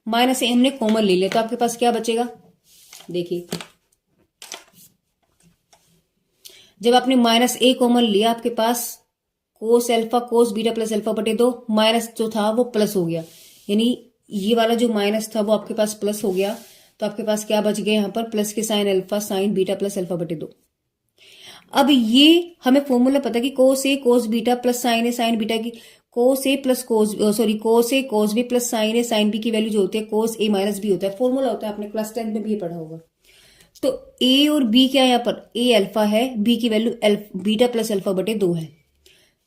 माइनस ए हमने कॉमन ले लिया, तो आपके पास क्या बचेगा, देखिए जब आपने माइनस ए कॉमन लिया आपके पास cos alpha cos beta plus alpha बटे 2, माइनस जो था वो प्लस हो गया, यानी ये वाला जो माइनस था वो आपके पास प्लस हो गया, तो आपके पास क्या बच गया यहाँ पर, प्लस के sine alpha sign beta plus alpha बटे 2। अब ये हमें फॉर्मूला पता है कि कोस ए कोस बीटा प्लस साइन ए साइन बीटा की, कोस ए प्लस कोस सॉरी कोस ए कोस बी प्लस साइन ए साइन बी की वैल्यू जो होती है कोस ए माइनस बी होता है, फॉर्मूला होता है, आपने क्लास 10 में भी ये पढ़ा होगा। तो ए और बी क्या है यहाँ पर, ए अल्फा है, बी की वैल्यू बीटा प्लस अल्फा बटे 2 है,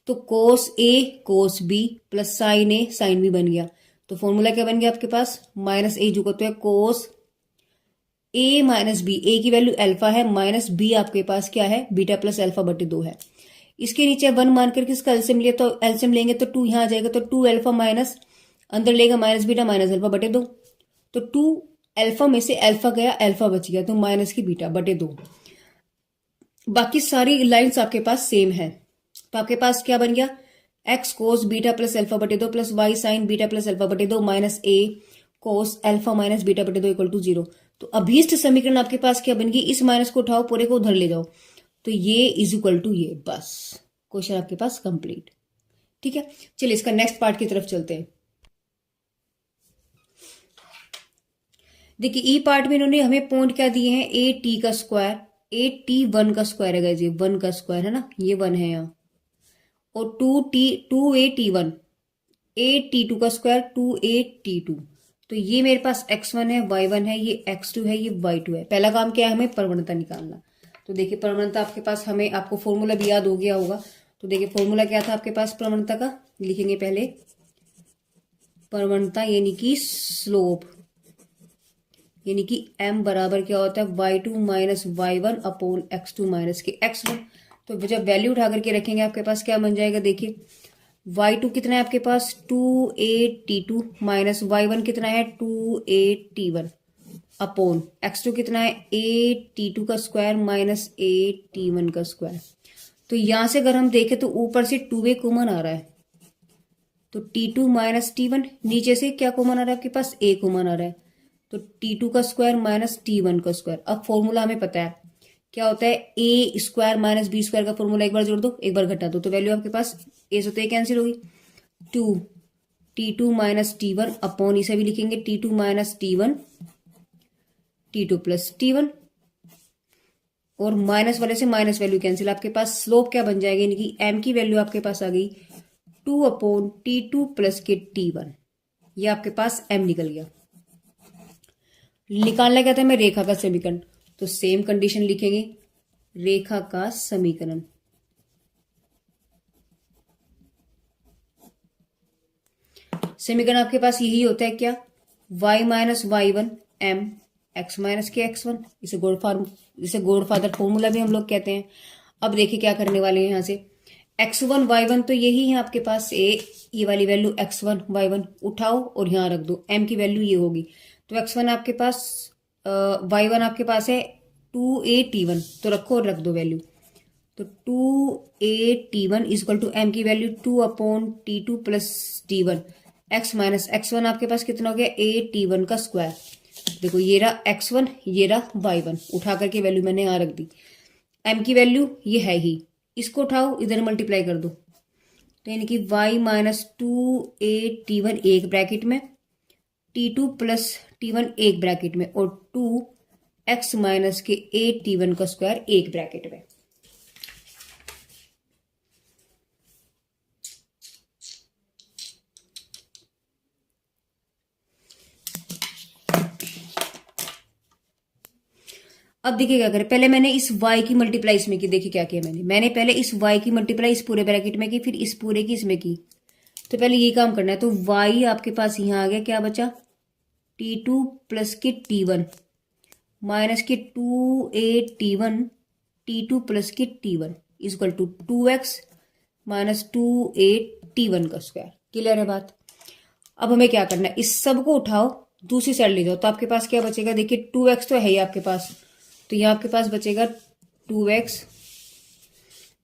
तो कोस ए कोस बी प्लस साइन ए साइन बी बन गया। तो फॉर्मूला क्या बन गया आपके पास, माइनस ए जो कहते हैं कोस ए माइनस बी, ए की वैल्यू अल्फा है, माइनस बी आपके पास क्या है, बीटा प्लस अल्फा बटे 2 है। इसके नीचे 1 मान करके इसका एलसीएम लिया, तो एलसीएम लेंगे तो 2 यहां आ जाएगा, तो 2 अल्फा माइनस अंदर लेगा माइनस बीटा माइनस अल्फा बटे 2, तो 2 अल्फा में से अल्फा गया, अल्फा बच गया, तो माइनस की बीटा बटे 2। बाकी सारी लाइंस आपके पास सेम है, तो आपके पास क्या बन गया, x cos beta plus alpha बटे 2 plus y sine beta plus alpha बटे 2 minus a cos alpha minus beta बटे 2 इक्वल टू 0। तो अभीष्ट समीकरण आपके पास क्या बन गई, इस माइनस को उठाओ पूरे को उधर ले जाओ, तो ये इज इक्वल टू ये, बस क्वेश्चन आपके पास कंप्लीट। ठीक है, चलिए इसका नेक्स्ट पार्ट की तरफ चलते हैं। देखिए ई पार्ट में इन्होंने हमें पॉइंट क्या दिए हैं, ए टी का स्क्वायर, ए टी 1 का स्क्वायर है गाइस, ये 1 का स्क्वायर है ना, ये 1 है यहाँ, और 2 ए टी 1 ए टी 2 का स्क्वायर 2 a t 2, तो ये मेरे पास x1 है, y1 है, ये x2 है, ये y2 है। पहला काम क्या है, हमें प्रवणता निकालना। तो देखिए प्रवणता आपके पास, हमें आपको फॉर्मूला भी याद हो गया होगा, तो देखिए फॉर्मूला क्या था आपके पास प्रवणता का, लिखेंगे पहले प्रवणता यानी कि स्लोप, यानी कि m बराबर क्या होता है y2 minus y1 upon x2 minus के x1। तो जब वैल्यू उठा करके रखेंगे आपके पास क्या बन जाएगा, देखिए y2 कितना है आपके पास 2a t2 माइनस y1 कितना है 2a t1 अपॉन x2 कितना है a t2 का स्क्वायर माइनस a t1 का स्क्वायर। तो यहां से अगर हम देखें तो ऊपर से 2a कॉमन आ रहा है, तो t2 माइनस t1, नीचे से क्या कॉमन आ रहा है आपके पास, a कॉमन आ रहा है, तो t2 का स्क्वायर माइनस t1 का स्क्वायर। अब फॉर्मूला हमें पता है क्या होता है, ए स्क्वायर माइनस बी स्क्वायर का फॉर्मूला एक बार जोड़ दो एक बार घटा दो, तो वैल्यू आपके पास ए से तो ए कैंसिल होगी, 2 t2 माइनस t1 अपॉन इसे भी लिखेंगे t2 minus t1 t2 plus t1, और माइनस वाले से माइनस वैल्यू कैंसिल, आपके पास स्लोप क्या बन जाएगी, यानी कि m की वैल्यू आपके पास आ गई 2 अपॉन t2 प्लस के t1, ये आपके पास m निकल गया। निकालना क्या था हमें, रेखा का समीकरण, तो सेम कंडीशन लिखेंगे, रेखा का समीकरण। समीकरण आपके पास यही होता है क्या, y minus y1 m x minus के x1, इसे गॉडफादर फॉर्मूला भी हम लोग कहते हैं। अब देखिए क्या करने वाले हैं, यहाँ से x1 y1 तो यही है आपके पास, ये वाली वैल्यू x1 y1 उठाओ और यहाँ रख दो, m की वैल्यू ये होगी, तो x1 आपके पास y1 आपके पास है 2a t1, तो रखो और रख दो वैल्यू, तो 2a t1 equal to m की value 2 upon t2 plus t1, x minus x1 आपके पास कितना हो गया a t1 का स्क्वायर। देखो ये रहा x1 ये रहा y1, उठा करके वैल्यू मैंने यहाँ रख दी, m की वैल्यू ये है ही, इसको उठाओ इधर मल्टीप्लाई कर दो, तो यानी कि y माइनस 2a t1 एक ब्रैकेट में, t2 प्लस t1 एक ब्रैकेट में, और 2x माइनस के a t1 का स्क्वायर एक ब्रैकेट में। अब देखिए क्या करें, पहले मैंने इस y की मल्टीप्लाई इसमें की, देखिए क्या किया मैंने पहले इस y की मल्टीप्लाई इस पूरे ब्रैकेट में की, फिर इस पूरे की इसमें की, तो पहले ये काम करना है। तो y आपके पास यहाँ आ गया, क्या बचा t2 प्लस के t1 माइनस के 2a t1 t2 प्लस के t1, is equal to 2x minus 2a t1 का स्क्वायर। क्लियर है बात। अब हमें क्या करना है, इस सब को उठाओ दूसरी साइड ले जाओ, तो आपके पास क्या बचेगा, देखिए 2x तो है ही आपके पास, तो ये आपके पास बचेगा 2x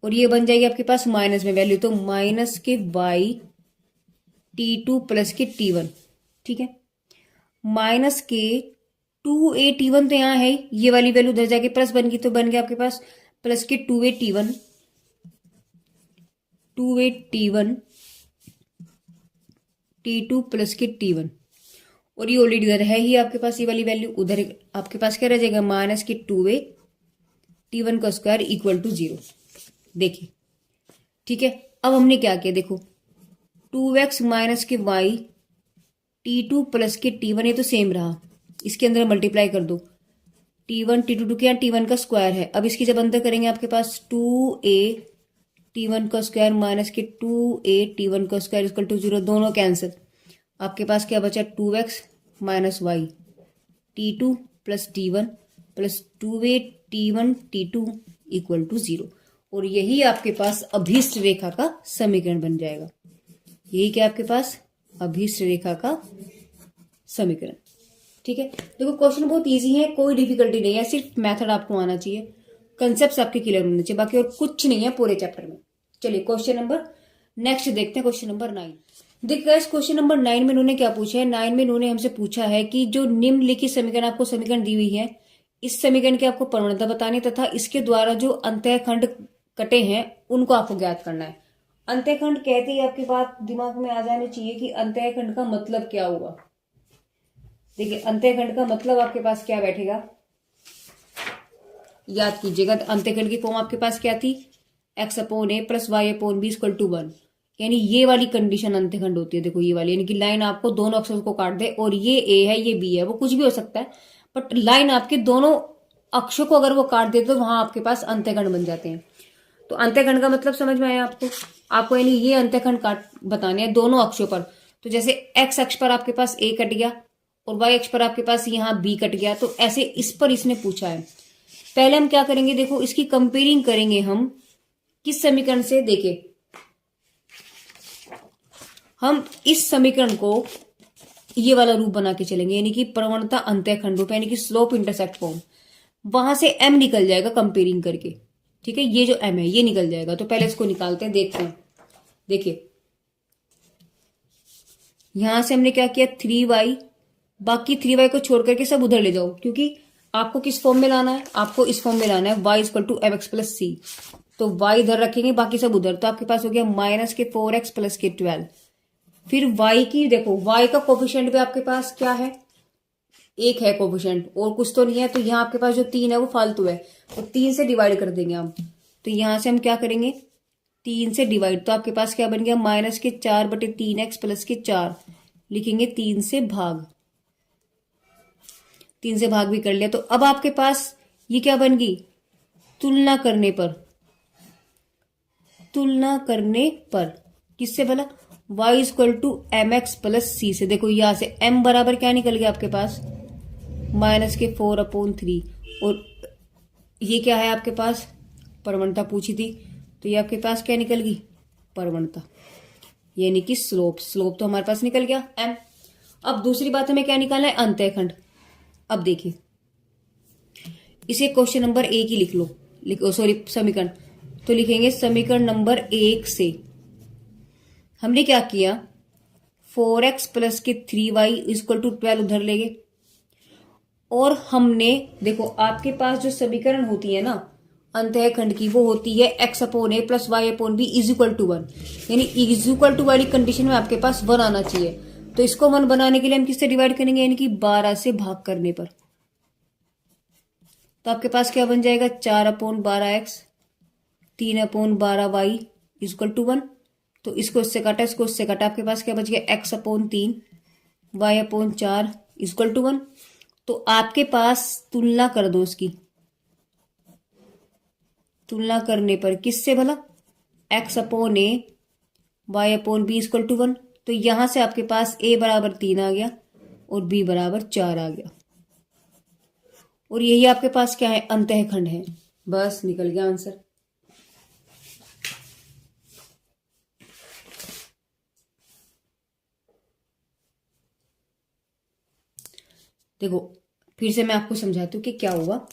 और ये बन जाएगी आपके पास माइनस में वैल्यू, तो माइनस के y t2 प्लस के t1। ठीक है, माइनस के 2a t1 तो यहाँ है, ये वाली वैल्यू उधर जाके प्लस बन गई, तो बन गया आपके पास प्लस के 2a t1 t2 प्लस के t1, और ये ऑलरेडी इधर है ही आपके पास, ये वाली वैल्यू उधर आपके पास क्या रह जाएगा, माइनस के 2a t1 का स्क्वायर इक्वल टू 0। देखिए ठीक है, अब हमने क्या किया, देखो 2x माइनस के y t2 प्लस के t1, ये तो सेम रहा, इसके अंदर मल्टीप्लाई कर दो, t1 t2 क्या t1 का स्क्वायर है। अब इसकी जब अंदर करेंगे आपके पास 2a t1 का स्क्वायर माइनस के 2a t1 का स्क्वायर इक्वल टू 0, दोनों कैंसिल। आपके पास क्या बचा, 2x minus y t2 plus t1 plus 2a t1 t2 equal to 0, और यही आपके पास अभीष्ट रेखा का समीकरण बन जाएगा। यही क्या आपके पास अभीष्ट रेखा का समीकरण। ठीक है, देखो क्वेश्चन बहुत इजी है, कोई डिफिकल्टी नहीं है, सिर्फ मेथड आपको आना चाहिए, कंसेप्ट आपके क्लियर होने चाहिए, बाकी और कुछ नहीं है पूरे चैप्टर में। चलिए क्वेश्चन नंबर नेक्स्ट देखते हैं, क्वेश्चन नंबर 9। देखिए गाइस क्वेश्चन नंबर 9 में इन्होंने क्या पूछा है, 9 में इन्होंने हमसे पूछा है कि जो निम्नलिखित समीकरण, आपको समीकरण दी हुई है, इस समीकरण की आपको प्रवणता बतानी तथा इसके द्वारा जो अंतःखंड कटे हैं उनको आपको ज्ञात करना है। अंतःखंड कहते ही आपकी बात दिमाग में आ जानी चाहिए कि अंतःखंड का मतलब क्या हुआ। देखिए अंतःखंड का मतलब आपके पास क्या बैठेगा, याद कीजिएगा, अंतःखंड की फॉर्म आपके पास क्या थी, x upon a plus Y upon b equal to 1, यानी ये वाली कंडीशन अंतःखंड होती है। देखो ये वाली, यानी कि लाइन आपको दोनों अक्षरों को काट दे, और ये a है ये b है, वो कुछ भी हो सकता है, बट लाइन आपके दोनों अक्षों को अगर वो काट दे तो वहां आपके पास अंतःखंड बन जाते हैं। तो अंतःखंड का मतलब समझ में आया आपको यानी ये अंतःखंड काट बताने हैं दोनों अक्षों पर। तो जैसे x अक्ष पर आपके पास a कट गया और y अक्ष पर आपके पास यहाँ b कट गया, तो ऐसे इस पर इसने पूछा है। पहले हम क्या करेंगे, देखो इसकी कंपेयरिंग करेंगे हम किस समीकरण से, देखे हम इस समीकरण को ये वाला रूप बना के चलेंगे, यानी कि प्रवणता अंतःखंड रूप, यानी कि स्लोप इंटरसेक्ट फॉर्म, वहां से m निकल जाएगा कंपेयरिंग करके। ठीक है, ये जो m है ये निकल जाएगा, तो पहले इसको निकालते हैं, देखते हैं। देखिए यहां से हमने क्या किया, 3y, बाकी 3y को छोड़ करके सब उधर ले जाओ, क्योंकि आपको किस फॉर्म में लाना है, आपको इस फॉर्म में लाना है, y equal to mx plus c, तो y इधर रखेंगे बाकी सब उधर, तो आपके पास हो गया माइनस के 4x प्लस के 12। फिर y की, देखो y का कोफिशिएंट भी आपके पास क्या है, एक है कोफिशिएंट, और कुछ तो नहीं है, तो यहाँ आपके पास जो 3 है वो फालतू है, तो 3 से डिवाइड कर देंगे हम। तो यहां से हम क्या करेंगे, 3 से डिवाइड, तो आपके पास क्या बन गया, माइनस के 4/3x प्लस के 4, लिखेंगे 3 से भाग, 3 से भाग भी कर लिया। तो अब आपके पास ये क्या बन गई, तुलना करने पर, तुलना करने पर किससे भला, y equal to mx plus c से। देखो यहां से m बराबर क्या निकल गया आपके पास, माइनस के 4/3, और ये क्या है आपके पास, प्रवणता पूछी थी, तो ये आपके पास क्या निकल गई, प्रवणता, यानी कि स्लोप। स्लोप तो हमारे पास निकल गया m। अब दूसरी बात हमें क्या निकालना है, अंतःखंड। अब देखिए इसे क्वेश्चन नंबर 1 ही लिख लो, सॉरी समीकरण, तो लिखेंगे समीकरण नंबर 1 से हमने क्या किया, 4x प्लस के 3y इक्वल टू 12 उधर ले गए, और हमने देखो आपके पास जो समीकरण होती है ना अंतःखंड की, वो होती है x upon a plus Y upon b is equal to 1, यानी इज इक्वल टू वाली कंडीशन में आपके पास 1 आना चाहिए। तो इसको 1 बनाने के लिए हम किससे डिवाइड करेंगे, यानी कि 12 से भाग करने पर, तो आपके पास क्या बन जाएगा, 4/12x 3/12y इक्वल टू 1। तो इसको इससे काटा, इसको इससे काटा, आपके पास क्या बच गया, x/3 y/4 इक्वल टू 1। तो आपके पास तुलना कर दो, इसकी तुलना करने पर किससे भला, x/a y/b इक्वल टू 1। तो यहां से आपके पास a बराबर 3 आ गया और b बराबर 4 आ गया, और यही आपके पास क्या है, अंतःखंड है। बस निकल गया आंसर। देखो फिर से मैं आपको समझाती हूँ कि क्या हुआ।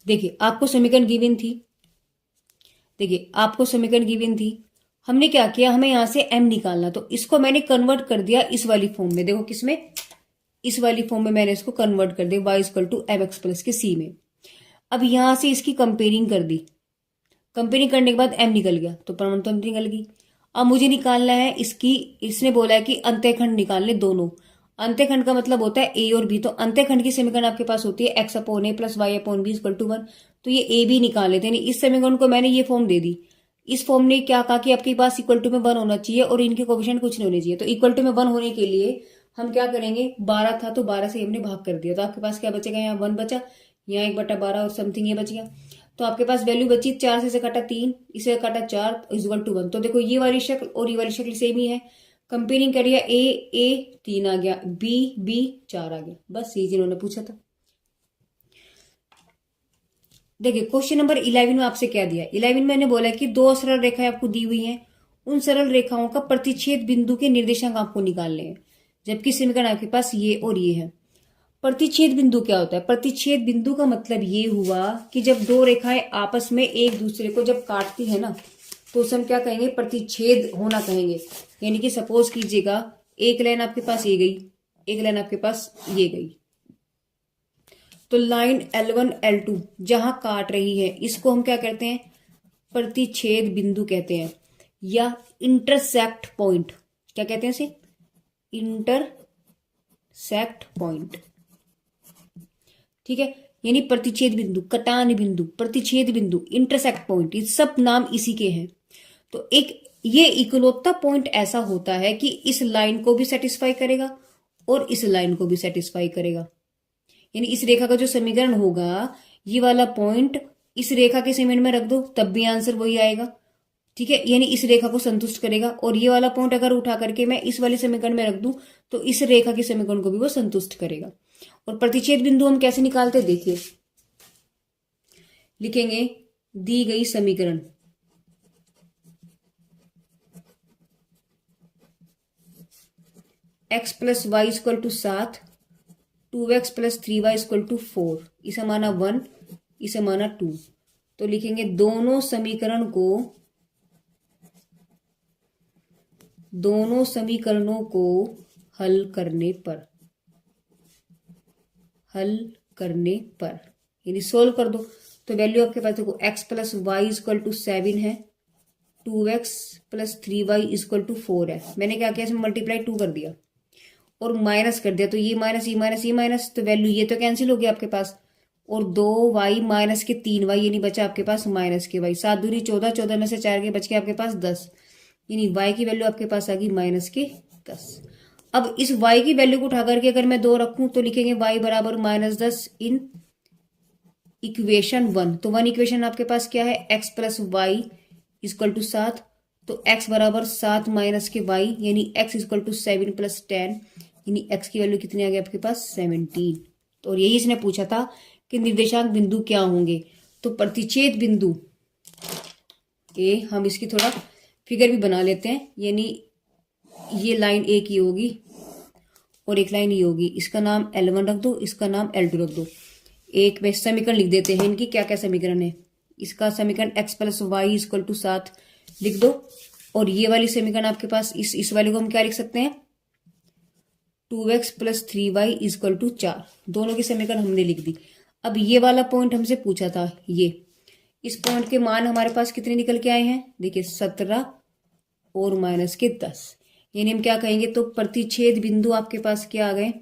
देखिए आपको समीकरण गिवन थी, देखिए आपको समीकरण गिवन थी, हमने क्या किया, हमें यहां से m निकालना, तो इसको मैंने कन्वर्ट कर दिया इस वाली फॉर्म में। देखो किसमें, इस वाली फॉर्म में मैंने इसको कन्वर्ट कर दिया y equal to m x plus के c में। अब यहां से इसकी कंपेयरिंग कर दी, कंपेयरिंग करने के बाद m निकल गया तो प्रमाण निकल गई। अब मुझे निकालना है इसकी, इसने बोला है कि अंत्यखंड निकालने दोनों। अंत्यखंड का मतलब होता है a और b, तो अंत्यखंड की समीकरण आपके पास होती है x upon a plus Y upon b equal to 1। तो ये a b निकाल लेते हैं, इस समीकरण को मैंने ये फॉर्म दे दी। इस फॉर्म ने क्या कहा कि आपके पास इक्वल टू में 1 होना चाहिए और इनके कोएफिशिएंट कुछ नहीं होने चाहिए। तो इक्वल टू में 1 होने के लिए हम क्या करेंगे, 12 था तो 12 से हमने भाग कर दिया, तो आपके पास क्या बचेगा, यहाँ 1 बचा, यहाँ 1/12 और समथिंग ये बच गया। तो आपके पास वैल्यू बची 4 से इसे काटा 3, इसे काटा 4 इक्वल टू 1। तो देखो ये वाली शक्ल और ये वाली शक्ल सेम ही है। कंपेयरिंग करिए, ए 3 आ गया, बी 4 आ गया, बस ये जिन्होंने पूछा था। देखिए क्वेश्चन नंबर 11 में आपसे क्या दिया, 11 मैंने बोला कि दो सरल रेखाएं आपको दी हुई हैं, उन सरल रेखाओं का प्रतिच्छेद बिंदु के निर्देशांक आपको निकालने हैं, जबकि समीकरण आपके पास ये और ये है। प्रतिच्छेद बिंदु क्या होता है, प्रतिच्छेद बिंदु का मतलब ये हुआ कि जब दो रेखाएं आपस में एक दूसरे को जब काटती है ना, तो उसे हम क्या कहेंगे, प्रतिच्छेद होना कहेंगे। यानी कि सपोज कीजिएगा एक लाइन आपके पास ये गई, एक लाइन आपके पास ये गई, तो लाइन L1 L2 जहां काट रही है इसको हम क्या कहते हैं, प्रतिच्छेद बिंदु कहते हैं, या इंटरसेक्ट पॉइंट, क्या कहते हैं इसे, इंटरसेक्ट पॉइंट। ठीक है, यानी प्रतिच्छेद बिंदु, कटान बिंदु, प्रतिच्छेद बिंदु, इंटरसेक्ट पॉइंट, ये सब नाम इसी के हैं। तो एक ये इकलौता पॉइंट ऐसा होता है कि इस लाइन को भी सेटिस्फाई करेगा और इस लाइन को भी सेटिस्फाई करेगा। यानी इस रेखा का जो समीकरण होगा, ये वाला पॉइंट इस रेखा के समीकरण में रख दो तब भी आंसर वही आएगा। ठीक है, यानी इस रेखा को संतुष्ट करेगा, और ये वाला पॉइंट अगर उठा करके मैं इस वाले समीकरण में रख दूं तो इस रेखा के समीकरण को भी वो संतुष्ट करेगा। और प्रतिच्छेद बिंदु हम कैसे निकालते, देखिए लिखेंगे दी गई समीकरण x plus Y equal to 7, 2x plus 3y equal to 4, इसे माना 1, इसे माना 2। तो लिखेंगे दोनों समीकरणों को हल करने पर यानी सोल्व कर दो, तो वैल्यू आपके पास देखो x plus Y equal to 7 है, 2x plus 3y equal to 4 है। मैंने क्या किया, इसमें मल्टीप्लाई 2 कर दिया और माइनस कर दिया, तो ये माइनस ये माइनस ये माइनस, तो वैल्यू ये तो कैंसिल हो गया आपके पास, और 2y माइनस के 3y, यानी बचा आपके पास माइनस के y, 7 दूनी 14, 14 में से 4 के बच के आपके पास 10, यानी y की वैल्यू आपके पास आ गई माइनस के 10। अब इस y की वैल्यू को उठा करके अगर मैं 2 रखूं तो लिखेंगे y बराबर -10 इन इक्वेशन 1। तो 1 इक्वेशन आपके पास क्या है, x plus Y equal to 7, तो x बराबर 7 माइनस के y, यानी x इक्वल टू 7 प्लस 10, यानी x की वैल्यू कितनी आ गई आपके पास 17। तो और यही इसने पूछा था कि निर्देशांक बिंदु क्या होंगे, तो प्रतिच्छेद बिंदु ए, हम इसकी थोड़ा फिगर भी बना लेते हैं, यानी ये लाइन ए की होगी और एक लाइन ये होगी, इसका नाम L1 रख दो, इसका नाम L2 रख दो। एक में समीकरण लिख देते हैं इनकी क्या क्या समीकरण है। इसका समीकरण x plus Y equal to 7 लिख दो, और ये वाली समीकरण आपके पास इस वाले को हम क्या लिख सकते हैं, 2x plus 3y equal to 4। दोनों की समीकरण हमने लिख दी। अब ये वाला पॉइंट हमसे पूछा था, ये इस पॉइंट के मान हमारे पास कितने निकल के आए हैं, देखिए 17 और माइनस के 10, यानी हम क्या कहेंगे, तो प्रतिच्छेद बिंदु आपके पास क्या आ गए,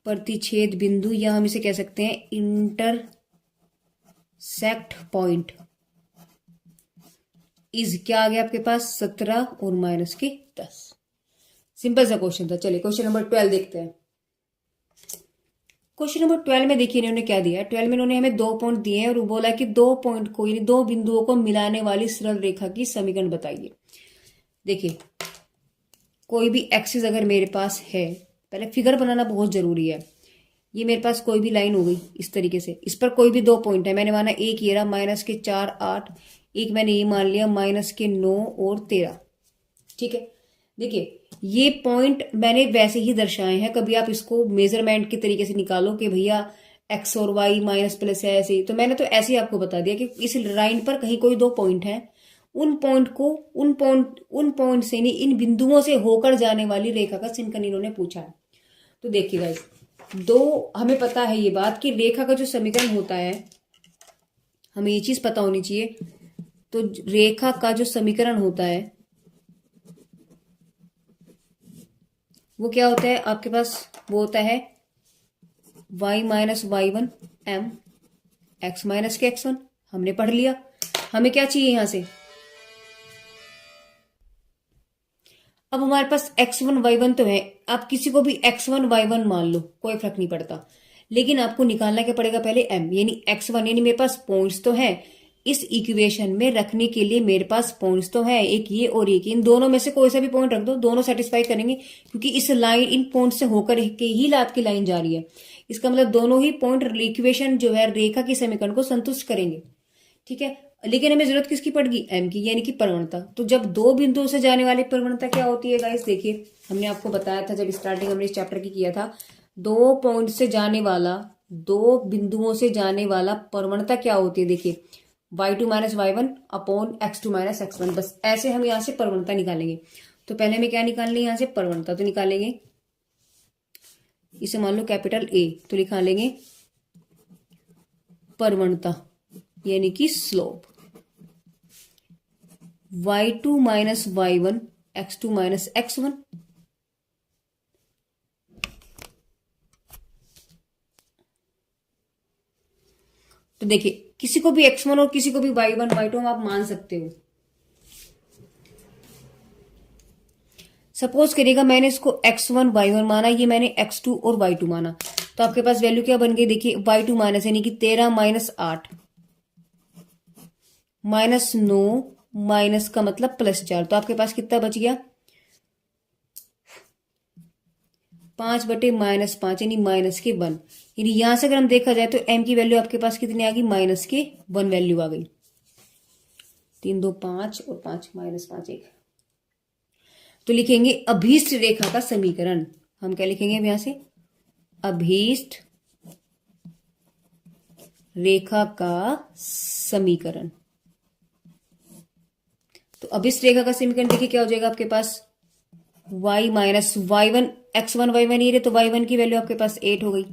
प्रतिच्छेद बिंदु, या हम इसे कह सकते हैं इंटरसेक्ट पॉइंट इज क्या आ गया आपके पास 17 और माइनस के 10। सिंपल सा क्वेश्चन था। चलिए क्वेश्चन नंबर 12 देखते हैं। क्वेश्चन नंबर 12 में देखिए इन्होंने क्या दिया है, 12 में इन्होंने हमें 2 पॉइंट दिए हैं और वो बोला कि 2 पॉइंट को यानी 2 बिंदुओं को मिलाने वाली सरल रेखा की समीकरण बताइए। देखिए कोई भी एक्सिस अगर मेरे पास है, पहले फिगर बनाना बहुत जरूरी है। ये मेरे पास कोई भी लाइन हो गई इस तरीके से, इस पर कोई भी 2 पॉइंट है, मैंने माना एक ये रहा माइनस के 4 8, एक मैंने ये मान लिया माइनस के 9 और 13। ठीक है, देखिए ये पॉइंट मैंने वैसे ही दर्शाए हैं, कभी आप इसको मेजरमेंट के तरीके से निकालो कि भैया एक्स और वाई माइनस प्लस है ऐसे, तो मैंने तो ऐसे ही आपको बता दिया कि इस लाइन पर कहीं कोई दो पॉइंट है, उन पॉइंट को उन पॉइंट से नहीं, इन बिंदुओं से होकर जाने वाली रेखा का समीकरण इन्होंने पूछा है। तो देखिए गाइस, दो हमें पता है ये बात कि रेखा का जो समीकरण होता है, हमें ये चीज पता होनी चाहिए। तो रेखा का जो समीकरण होता है वो क्या होता है आपके पास, वो होता है y minus y one m x minus के एक्स वन। हमने पढ़ लिया। हमें क्या चाहिए यहां से, अब हमारे पास एक्स वन वाई वन तो है, आप किसी को भी एक्स वन वाई वन मान लो, कोई फर्क नहीं पड़ता, लेकिन आपको निकालना क्या पड़ेगा पहले m, यानी एक्स वन, यानी मेरे पास पॉइंट्स तो है, इस इक्वेशन में रखने के लिए मेरे पास पॉइंट्स तो है, एक ये और एक, इन दोनों में से कोई सा भी पॉइंट रख दो, दोनों सेटिस्फाई करेंगे, क्योंकि इस लाइन इन पॉइंट से होकर के ही लात की लाइन जा रही है। इसका मतलब दोनों ही पॉइंट इक्वेशन जो है रेखा के समीकरण को संतुष्ट करेंगे। ठीक है, लेकिन हमें जरूरत किसकी पड़ेगी, एम की, यानी कि प्रवणता। तो जब दो बिंदुओं से जाने वाली प्रवणता क्या होती है गाइस, देखिए हमने आपको बताया था जब स्टार्टिंग हमने इस चैप्टर की किया था, दो पॉइंट से जाने वाला, दो बिंदुओं से जाने वाला प्रवणता क्या होती है, देखिए y2 minus y one upon x2 minus x one. बस ऐसे हम यहां से प्रवणता निकालेंगे। तो पहले हमें क्या निकालनी है, यहां से प्रवणता तो निकालेंगे, इसे मान लो कैपिटल A, तो लिखा लेंगे प्रवणता यानी कि slope y2 minus y one x2 minus x one. तो देखिए किसी को भी x1 और किसी को भी y1 y2 आप मान सकते हो। सपोज करिएगा मैंने इसको x1 y1 माना, ये मैंने x2 और y2 माना, तो आपके पास वैल्यू क्या बन गई, देखिए y2 माइनस यानी कि 13 माइनस 8 माइनस 9 माइनस का मतलब प्लस 4, तो आपके पास कितना बच गया, 5 बटे माइनस 5 यानी माइनस के 1। यानी यहां से अगर हम देखा जाए तो m की वैल्यू आपके पास कितनी आ गई, माइनस के 1 वैल्यू आ गई। 3 2 5 और 5 माइनस 5 1। तो लिखेंगे अभीष्ट रेखा का समीकरण। हम क्या लिखेंगे अब यहां से, अभीष्ट रेखा का समीकरण। तो अभीष्ट रेखा का समीकरण देखिए क्या हो जाएगा आपके पास, y minus y one x one y one ये रहे, तो वाई वन की वैल्यू आपके पास 8 हो गई,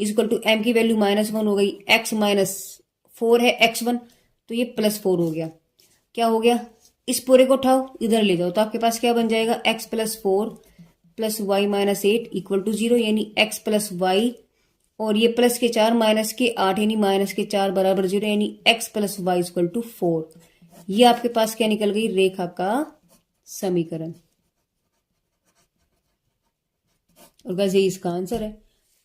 इक्वल टू m की वैल्यू माइनस 1 हो गई, x माइनस 4 है x वन, तो ये प्लस 4 हो गया। क्या हो गया, इस पूरे को उठाओ इधर ले जाओ, तो आपके पास क्या बन जाएगा, x plus 4 plus y minus 8 equal to 0, यानी x प्लस वाई और ये प्लस के 4 माइनस के 8 यानी माइनस के 4 बराबर 0, यानी x plus Y equal to 4। ये आपके पास क्या निकल गई, रेखा का समीकरण। और गाइस ये इसका आंसर है।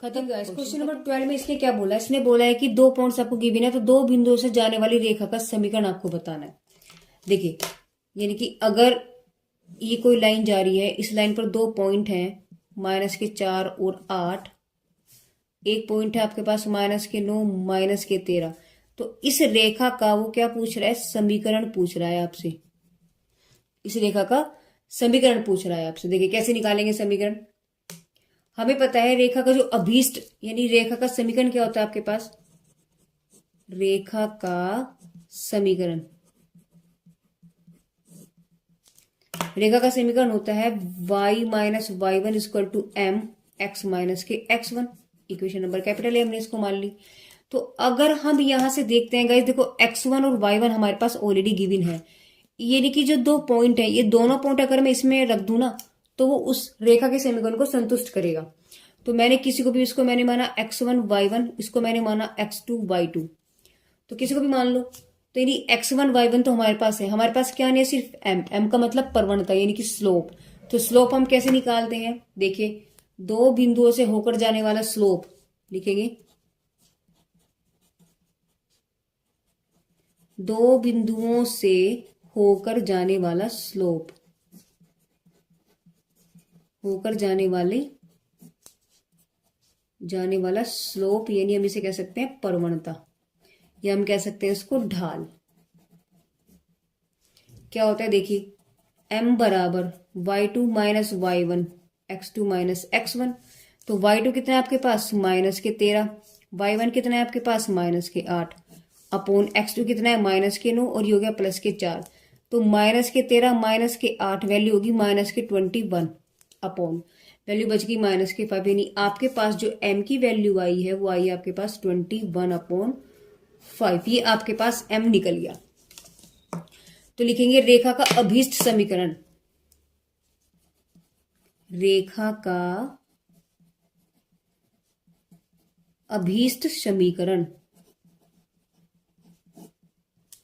खत्म गाइस। क्वेश्चन नंबर 12 में इसने क्या बोला, इसने बोला है कि दो पॉइंट्स आपको गिवन है, तो दो बिंदुओं से जाने वाली रेखा का समीकरण आपको बताना है। देखिए यानी कि अगर ये कोई लाइन जा रही है, इस लाइन पर दो पॉइंट हैं, माइनस के 4 और 8, एक पॉइंट है आपके पास माइनस के 9 माइनस के 13, तो इस रेखा का वो क्या पूछ रहा है, समीकरण पूछ रहा है आपसे। इस रेखा का समीकरण पूछ रहा है आपसे। देखिए कैसे निकालेंगे समीकरण, हमें पता है रेखा का जो अभीष्ट यानी रेखा का समीकरण क्या होता है आपके पास, रेखा का समीकरण, रेखा का समीकरण होता है y minus y one equal to m x minus के x one. Equation number capital है, हमने इसको मान ली। तो अगर हम यहां से देखते हैं गाइस, देखो x1 और y1 हमारे पास ऑलरेडी गिवन है, यानी कि जो दो पॉइंट है, ये दोनों पॉइंट अगर मैं इसमें रख दूं ना, तो वो उस रेखा के समीकरण को संतुष्ट करेगा। तो मैंने किसी को भी, इसको मैंने माना x1 y1, इसको मैंने माना x2 y2, तो किसी को भी मान लो, तो यानी x1 y1 तो हमारे पास है, हमारे पास क्या नहीं है, सिर्फ m का मतलब प्रवणता यानी कि स्लोप। तो स्लोप हम कैसे निकालते हैं, देखिए दो बिंदुओं से होकर जाने वाला स्लोप लिखेंगे, दो बिंदुओं से होकर जाने वाला स्लोप, होकर जाने वाला स्लोप, यानी हम इसे कह सकते हैं प्रवणता, या हम कह सकते हैं इसको ढाल। क्या होता है देखिए, m बराबर y2 minus y1 x2 minus x1। तो y2 कितना है आपके पास -13, y1 कितना है आपके पास -8 अपॉन x2 कितना है -9 और ये हो गया +4। तो -13 -8 वैल्यू होगी -21 अपॉन वैल्यू बच गई -5, यानी आपके पास जो m की वैल्यू आई है वो आई है आपके पास 21/5। ये आपके पास m निकल गया। तो लिखेंगे रेखा का अभीष्ट समीकरण। रेखा का अभीष्ट समीकरण।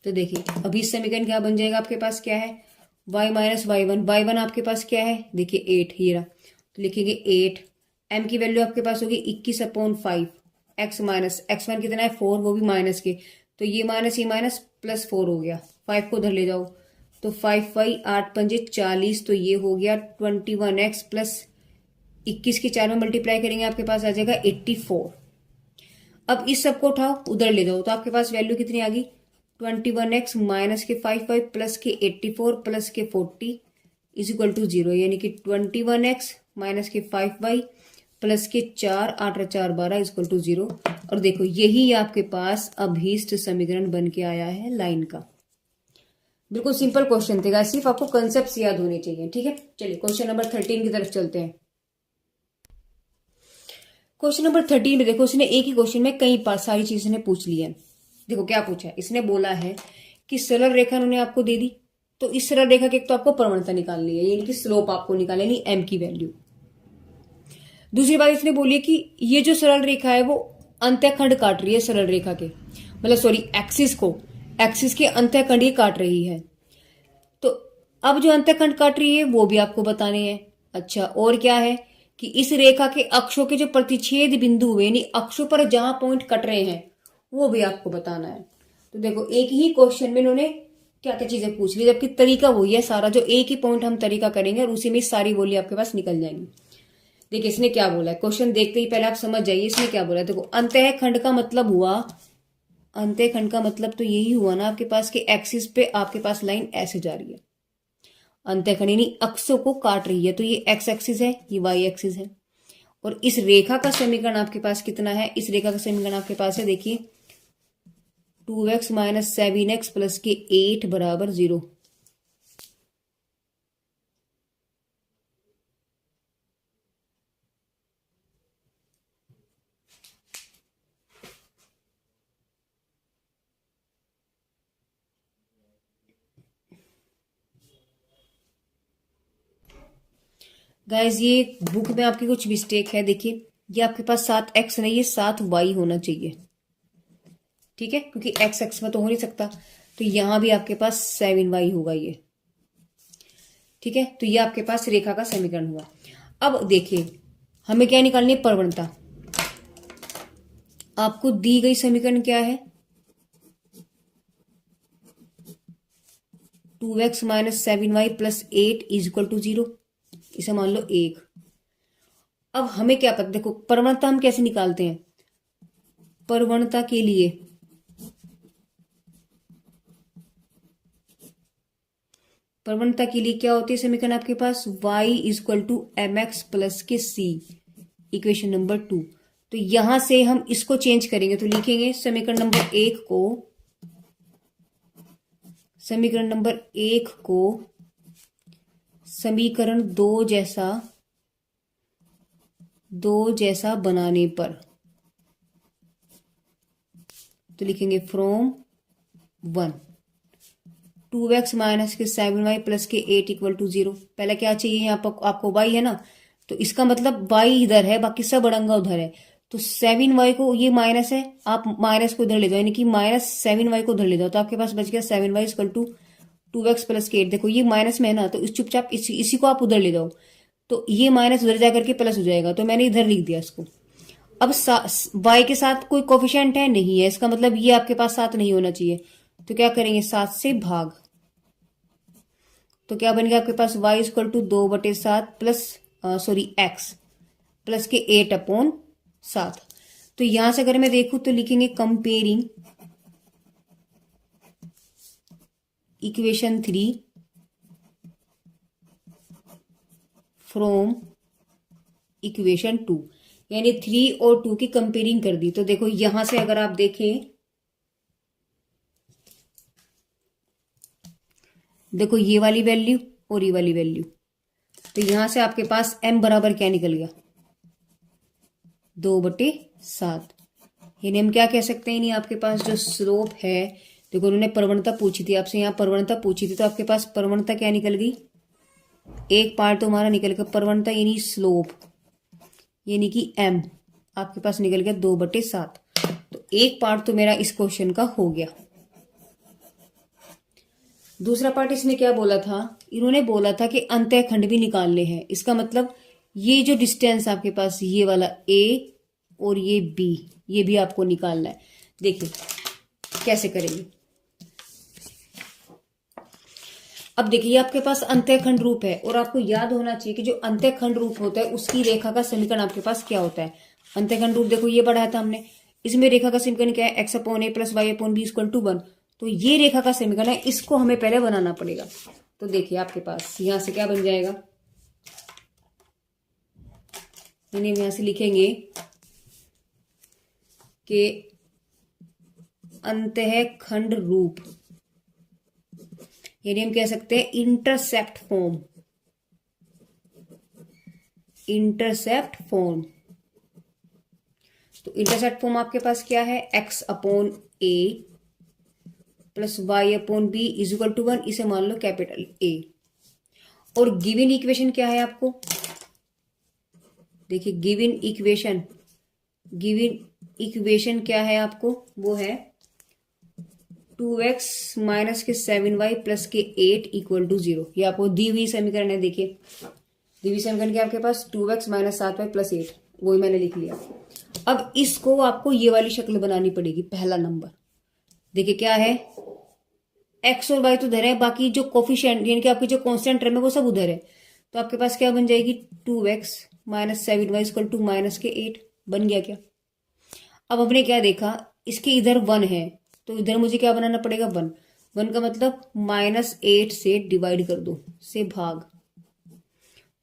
तो देखिए अभीष्ट समीकरण क्या बन जाएगा आपके पास, क्या है y माइनस y1, y1 आपके पास क्या है देखिए 8 ये रहा। तो लिखेंगे 8, m की वैल्यू आपके पास होगी 21/5, x माइनस x1 कितना है 4, वो भी माइनस के, तो ये माइनस +4 हो गया, 5 को उधर ले जाओ तो 5 5 8 5 40, तो ये हो गया 21x प्लस 21 के 4 में मल्टीप्लाई करेंगे आपके पास आ जाएगा 84। अब इस सबको उठाओ उधर ले जाओ तो आपके पास वैल्यू कितनी आ गई 21x माइनस के 5 5 प्लस के 84 प्लस के 40 इज इक्वल टू 0, यानी कि 21x माइनस के 5y प्लस के 4 8 4 12 इज इक्वल टू 0। और देखो यही आपके पास अभीष्ट समीकरण बन के आया है लाइन का। बिल्कुल सिंपल क्वेश्चन थे, सिर्फ आपको कंसेप्ट याद होने चाहिए। ठीक है, चलिए क्वेश्चन नंबर 13 की तरफ चलते हैं। क्वेश्चन नंबर 13 में देखो उसने एक ही क्वेश्चन में कई सारी चीजें ने पूछ ली है। देखो क्या पूछा है, इसने बोला है कि सरल रेखा उन्होंने आपको दे दी, तो इस सरल रेखा के तो आपको प्रवणता निकालनी है, यानी कि स्लोप आपको निकालनी, यानी एम की वैल्यू। दूसरी बात इसने बोली है कि ये जो सरल रेखा है वो अंत्यखंड काट रही है सरल रेखा के, मतलब सॉरी एक्सिस के अंत्यखंड ये काट रही है। तो अब जो अंत्यखंड काट रही है वो भी आपको बताने हैं। अच्छा, और क्या है कि इस रेखा के अक्षों के जो प्रतिच्छेद बिंदु हुए, यानी अक्षों पर जहां पॉइंट कट रहे हैं वो भी आपको बताना है। तो देखो एक ही क्वेश्चन में इन्होंने क्या क्या चीजें पूछ ली, जबकि तरीका वही है सारा, जो एक ही पॉइंट हम तरीका करेंगे और उसी में सारी बोली आपके पास निकल जाएंगी। देखिए इसने क्या बोला है, क्वेश्चन देखते ही पहले आप समझ जाइए इसने क्या बोला है। देखो अंतःखंड का मतलब हुआ, अंतःखंड का मतलब तो यही हुआ ना आपके पास कि एक्सिस पे आपके पास लाइन ऐसे जा रही है, अंतःखंड यानी अक्षों को काट रही है, तो ये एक्स एक्सिस है ये वाई एक्सिस है। और इस रेखा का समीकरण आपके पास कितना है, इस रेखा का समीकरण आपके पास है देखिए 2x माइनस 7x प्लस के 8 बराबर 0। गाइज ये बुक में आपकी कुछ मिस्टेक है, देखिए ये आपके पास 7x नहीं, ये 7y होना चाहिए। ठीक है, क्योंकि x x में तो हो नहीं सकता, तो यहां भी आपके पास 7y होगा ये। ठीक है, तो ये आपके पास रेखा का समीकरण हुआ। अब देखिए हमें क्या निकालनी है, प्रवणता। आपको दी गई समीकरण क्या है 2x minus 7y plus 8 is equal to 0, इसे मान लो 1। अब हमें क्या पता, देखो प्रवणता हम कैसे निकालते हैं, प्रवणता के लिए प्रवणता के लिए क्या होती है समीकरण आपके पास y is equal to m x plus के c, इक्वेशन नंबर 2। तो यहां से हम इसको चेंज करेंगे, तो लिखेंगे समीकरण नंबर 1 को, समीकरण नंबर 1 को समीकरण 2 जैसा बनाने पर, तो लिखेंगे फ्रॉम 1 2x माइनस के 7y प्लस के 8 इक्वल टू 0। पहले क्या चाहिए यहाँ पर आपको y है ना, तो इसका मतलब y इधर है बाकी सब अड़ंगा उधर है, तो 7y को ये माइनस है, आप माइनस को इधर ले जाओ, यानी कि -7y को उधर ले जाओ, तो आपके पास बच गया 7y equal to 2x plus के 8। देखो ये माइनस में है ना, तो इस चुपचाप इसी को आप उधर ले जाओ, तो ये माइनस उधर जाकर के प्लस हो जाएगा, तो मैंने इधर लिख दिया इसको। अब y के साथ कोई कोफिशिएंट है नहीं है, इसका मतलब ये आपके पास 7 नहीं होना चाहिए, तो क्या करेंगे 7 से भाग, तो क्या बन गया आपके पास y equal to 2/7 plus x plus के 8 अपॉन 7। तो यहां से अगर मैं देखूं तो लिखेंगे कंपेयरिंग इक्वेशन 3 फ्रॉम इक्वेशन 2, यानी 3 और 2 की कंपेयरिंग कर दी। तो देखो यहां से अगर आप देखें, देखो ये वाली वैल्यू और ये वाली वैल्यू, तो यहां से आपके पास m बराबर क्या निकल गया, 2/7। यानी हम क्या कह सकते हैं, यानी आपके पास जो स्लोप है, देखो उन्होंने प्रवणता पूछी थी आपसे, यहाँ प्रवणता पूछी थी, तो आपके पास प्रवणता क्या निकल गई, एक पार्ट तो हमारा निकल गया प्रवणता यानी स्लोप, यानी कि m आपके पास निकल गया 2/7। तो एक पार्ट तो मेरा इस क्वेश्चन का हो गया। दूसरा पार्ट इसने क्या बोला था, इन्होंने बोला था कि अंतःखंड भी निकालने हैं। इसका मतलब ये जो डिस्टेंस आपके पास, ये वाला a और ये b, ये भी आपको निकालना है। देखिए कैसे करेंगे। अब देखिए आपके पास अंतःखंड रूप है, और आपको याद होना चाहिए कि जो अंतःखंड रूप होता है उसकी रेखा का समीकरण आपके पास क्या होता है। अंतःखंड रूप देखो ये पढ़ाया था हमने, इसमें रेखा का समीकरण क्या है, x/a + y/b = 1। तो ये रेखा का समीकरण है, इसको हमें पहले बनाना पड़ेगा। तो देखिए आपके पास यहां से क्या बन जाएगा, यानी हम यहां से लिखेंगे कि अंतःखंड रूप, यानी हम कह सकते हैं इंटरसेप्ट फॉर्म, इंटरसेप्ट फॉर्म। तो इंटरसेप्ट फॉर्म आपके पास क्या है, x/a + y/b = 1, इसे मान लो कैपिटल A। और गिवन इक्वेशन क्या है आपको, देखिए गिवन इक्वेशन क्या है आपको, वो है 2x - 7y + 8 = 0। ये आपको दी हुई समीकरण है। देखिए दी हुई समीकरण क्या आपके पास, 2x - 7y + 8, वही मैंने लिख लिया। अब इसको आपको ये वाली शक्ल बनानी पड़ेगी। पहला नंबर देखिए क्या है, x और y तो उधर है, बाकी जो कोफिशिएंट यानी कि आपकी जो कांस्टेंट टर्म है वो सब उधर है। तो आपके पास क्या बन जाएगी, 2x - 7y = -8 बन गया क्या। अब हमने क्या देखा, इसके इधर 1 है, तो इधर मुझे क्या बनाना पड़ेगा, 1। 1 का मतलब -8 से डिवाइड कर दो, से भाग।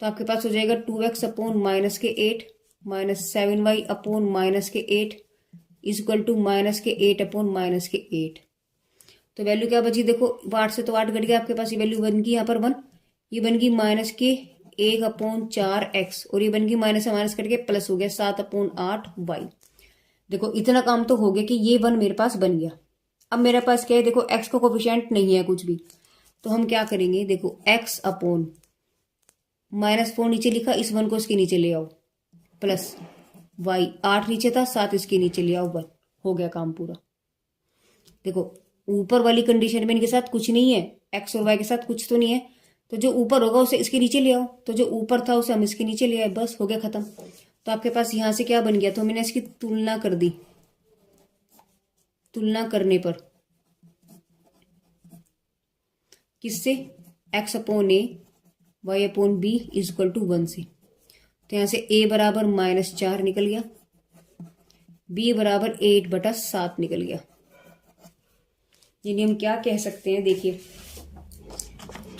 तो आपके पास हो जाएगा 2x / -8 - 7y / -8 = -8 तो वैल्यू क्या बची, देखो 8 से तो 8 घट गया आपके पास, ये वैल्यू बन गई यहाँ पर 1, ये बन गई -1/4x, और ये बन गई माइनस से माइनस कट के प्लस हो गया 7/8y। देखो इतना काम तो हो गया कि ये 1 मेरे पास बन गया। अब मेरे पास क्या है, देखो x का कोफिशिएंट नहीं है कुछ भी, तो हम क्या करेंगे, देखो x/, -4 नीचे लिखा, इस 1 को इसके नीचे ले आओ, प्लस y, 8 नीचे था, 7 इसके नीचे ले आओ, 1 हो गया काम पूरा। देखो ऊपर वाली कंडीशन में इनके साथ कुछ नहीं है, x और y के साथ कुछ तो नहीं है, तो जो ऊपर होगा उसे इसके नीचे ले आओ, तो जो ऊपर था उसे हम इसके नीचे ले आए, बस हो गया खत्म। तो आपके पास यहां से क्या बन गया, तो मैंने इसकी तुलना कर दी। तुलना करने पर किससे, x/a y/b = 1 से। तो यहां से a बराबर -4 निकल गया, b बराबर 8/7 निकल गया। यानी हम क्या कह सकते हैं, देखिए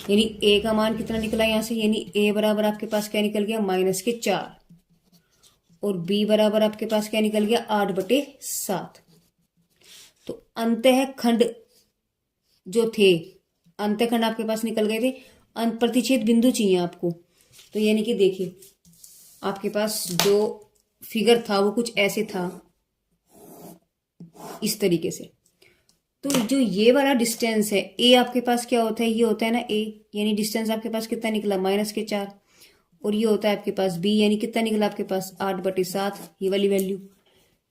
यानी a का मान कितना निकला यहां से, यानी a बराबर आपके पास क्या निकल गया, -4, और b बराबर आपके पास क्या निकल गया, 8/7। तो अंतःखंड जो थे, अंतःखंड आपके पास निकल गए थे, प्रतिच्छेद बिंदु चाहिए आपको। तो यानी कि देखिए आपके पास जो फिगर था वो कुछ ऐसे था, इस तरीके से। तो जो ये वाला डिस्टेंस है a आपके पास क्या होता है, ये होता है ना a, यानी डिस्टेंस आपके पास कितना निकला, -4, और ये होता है आपके पास b, यानी कितना निकला आपके पास 8/7, ये वाली वैल्यू।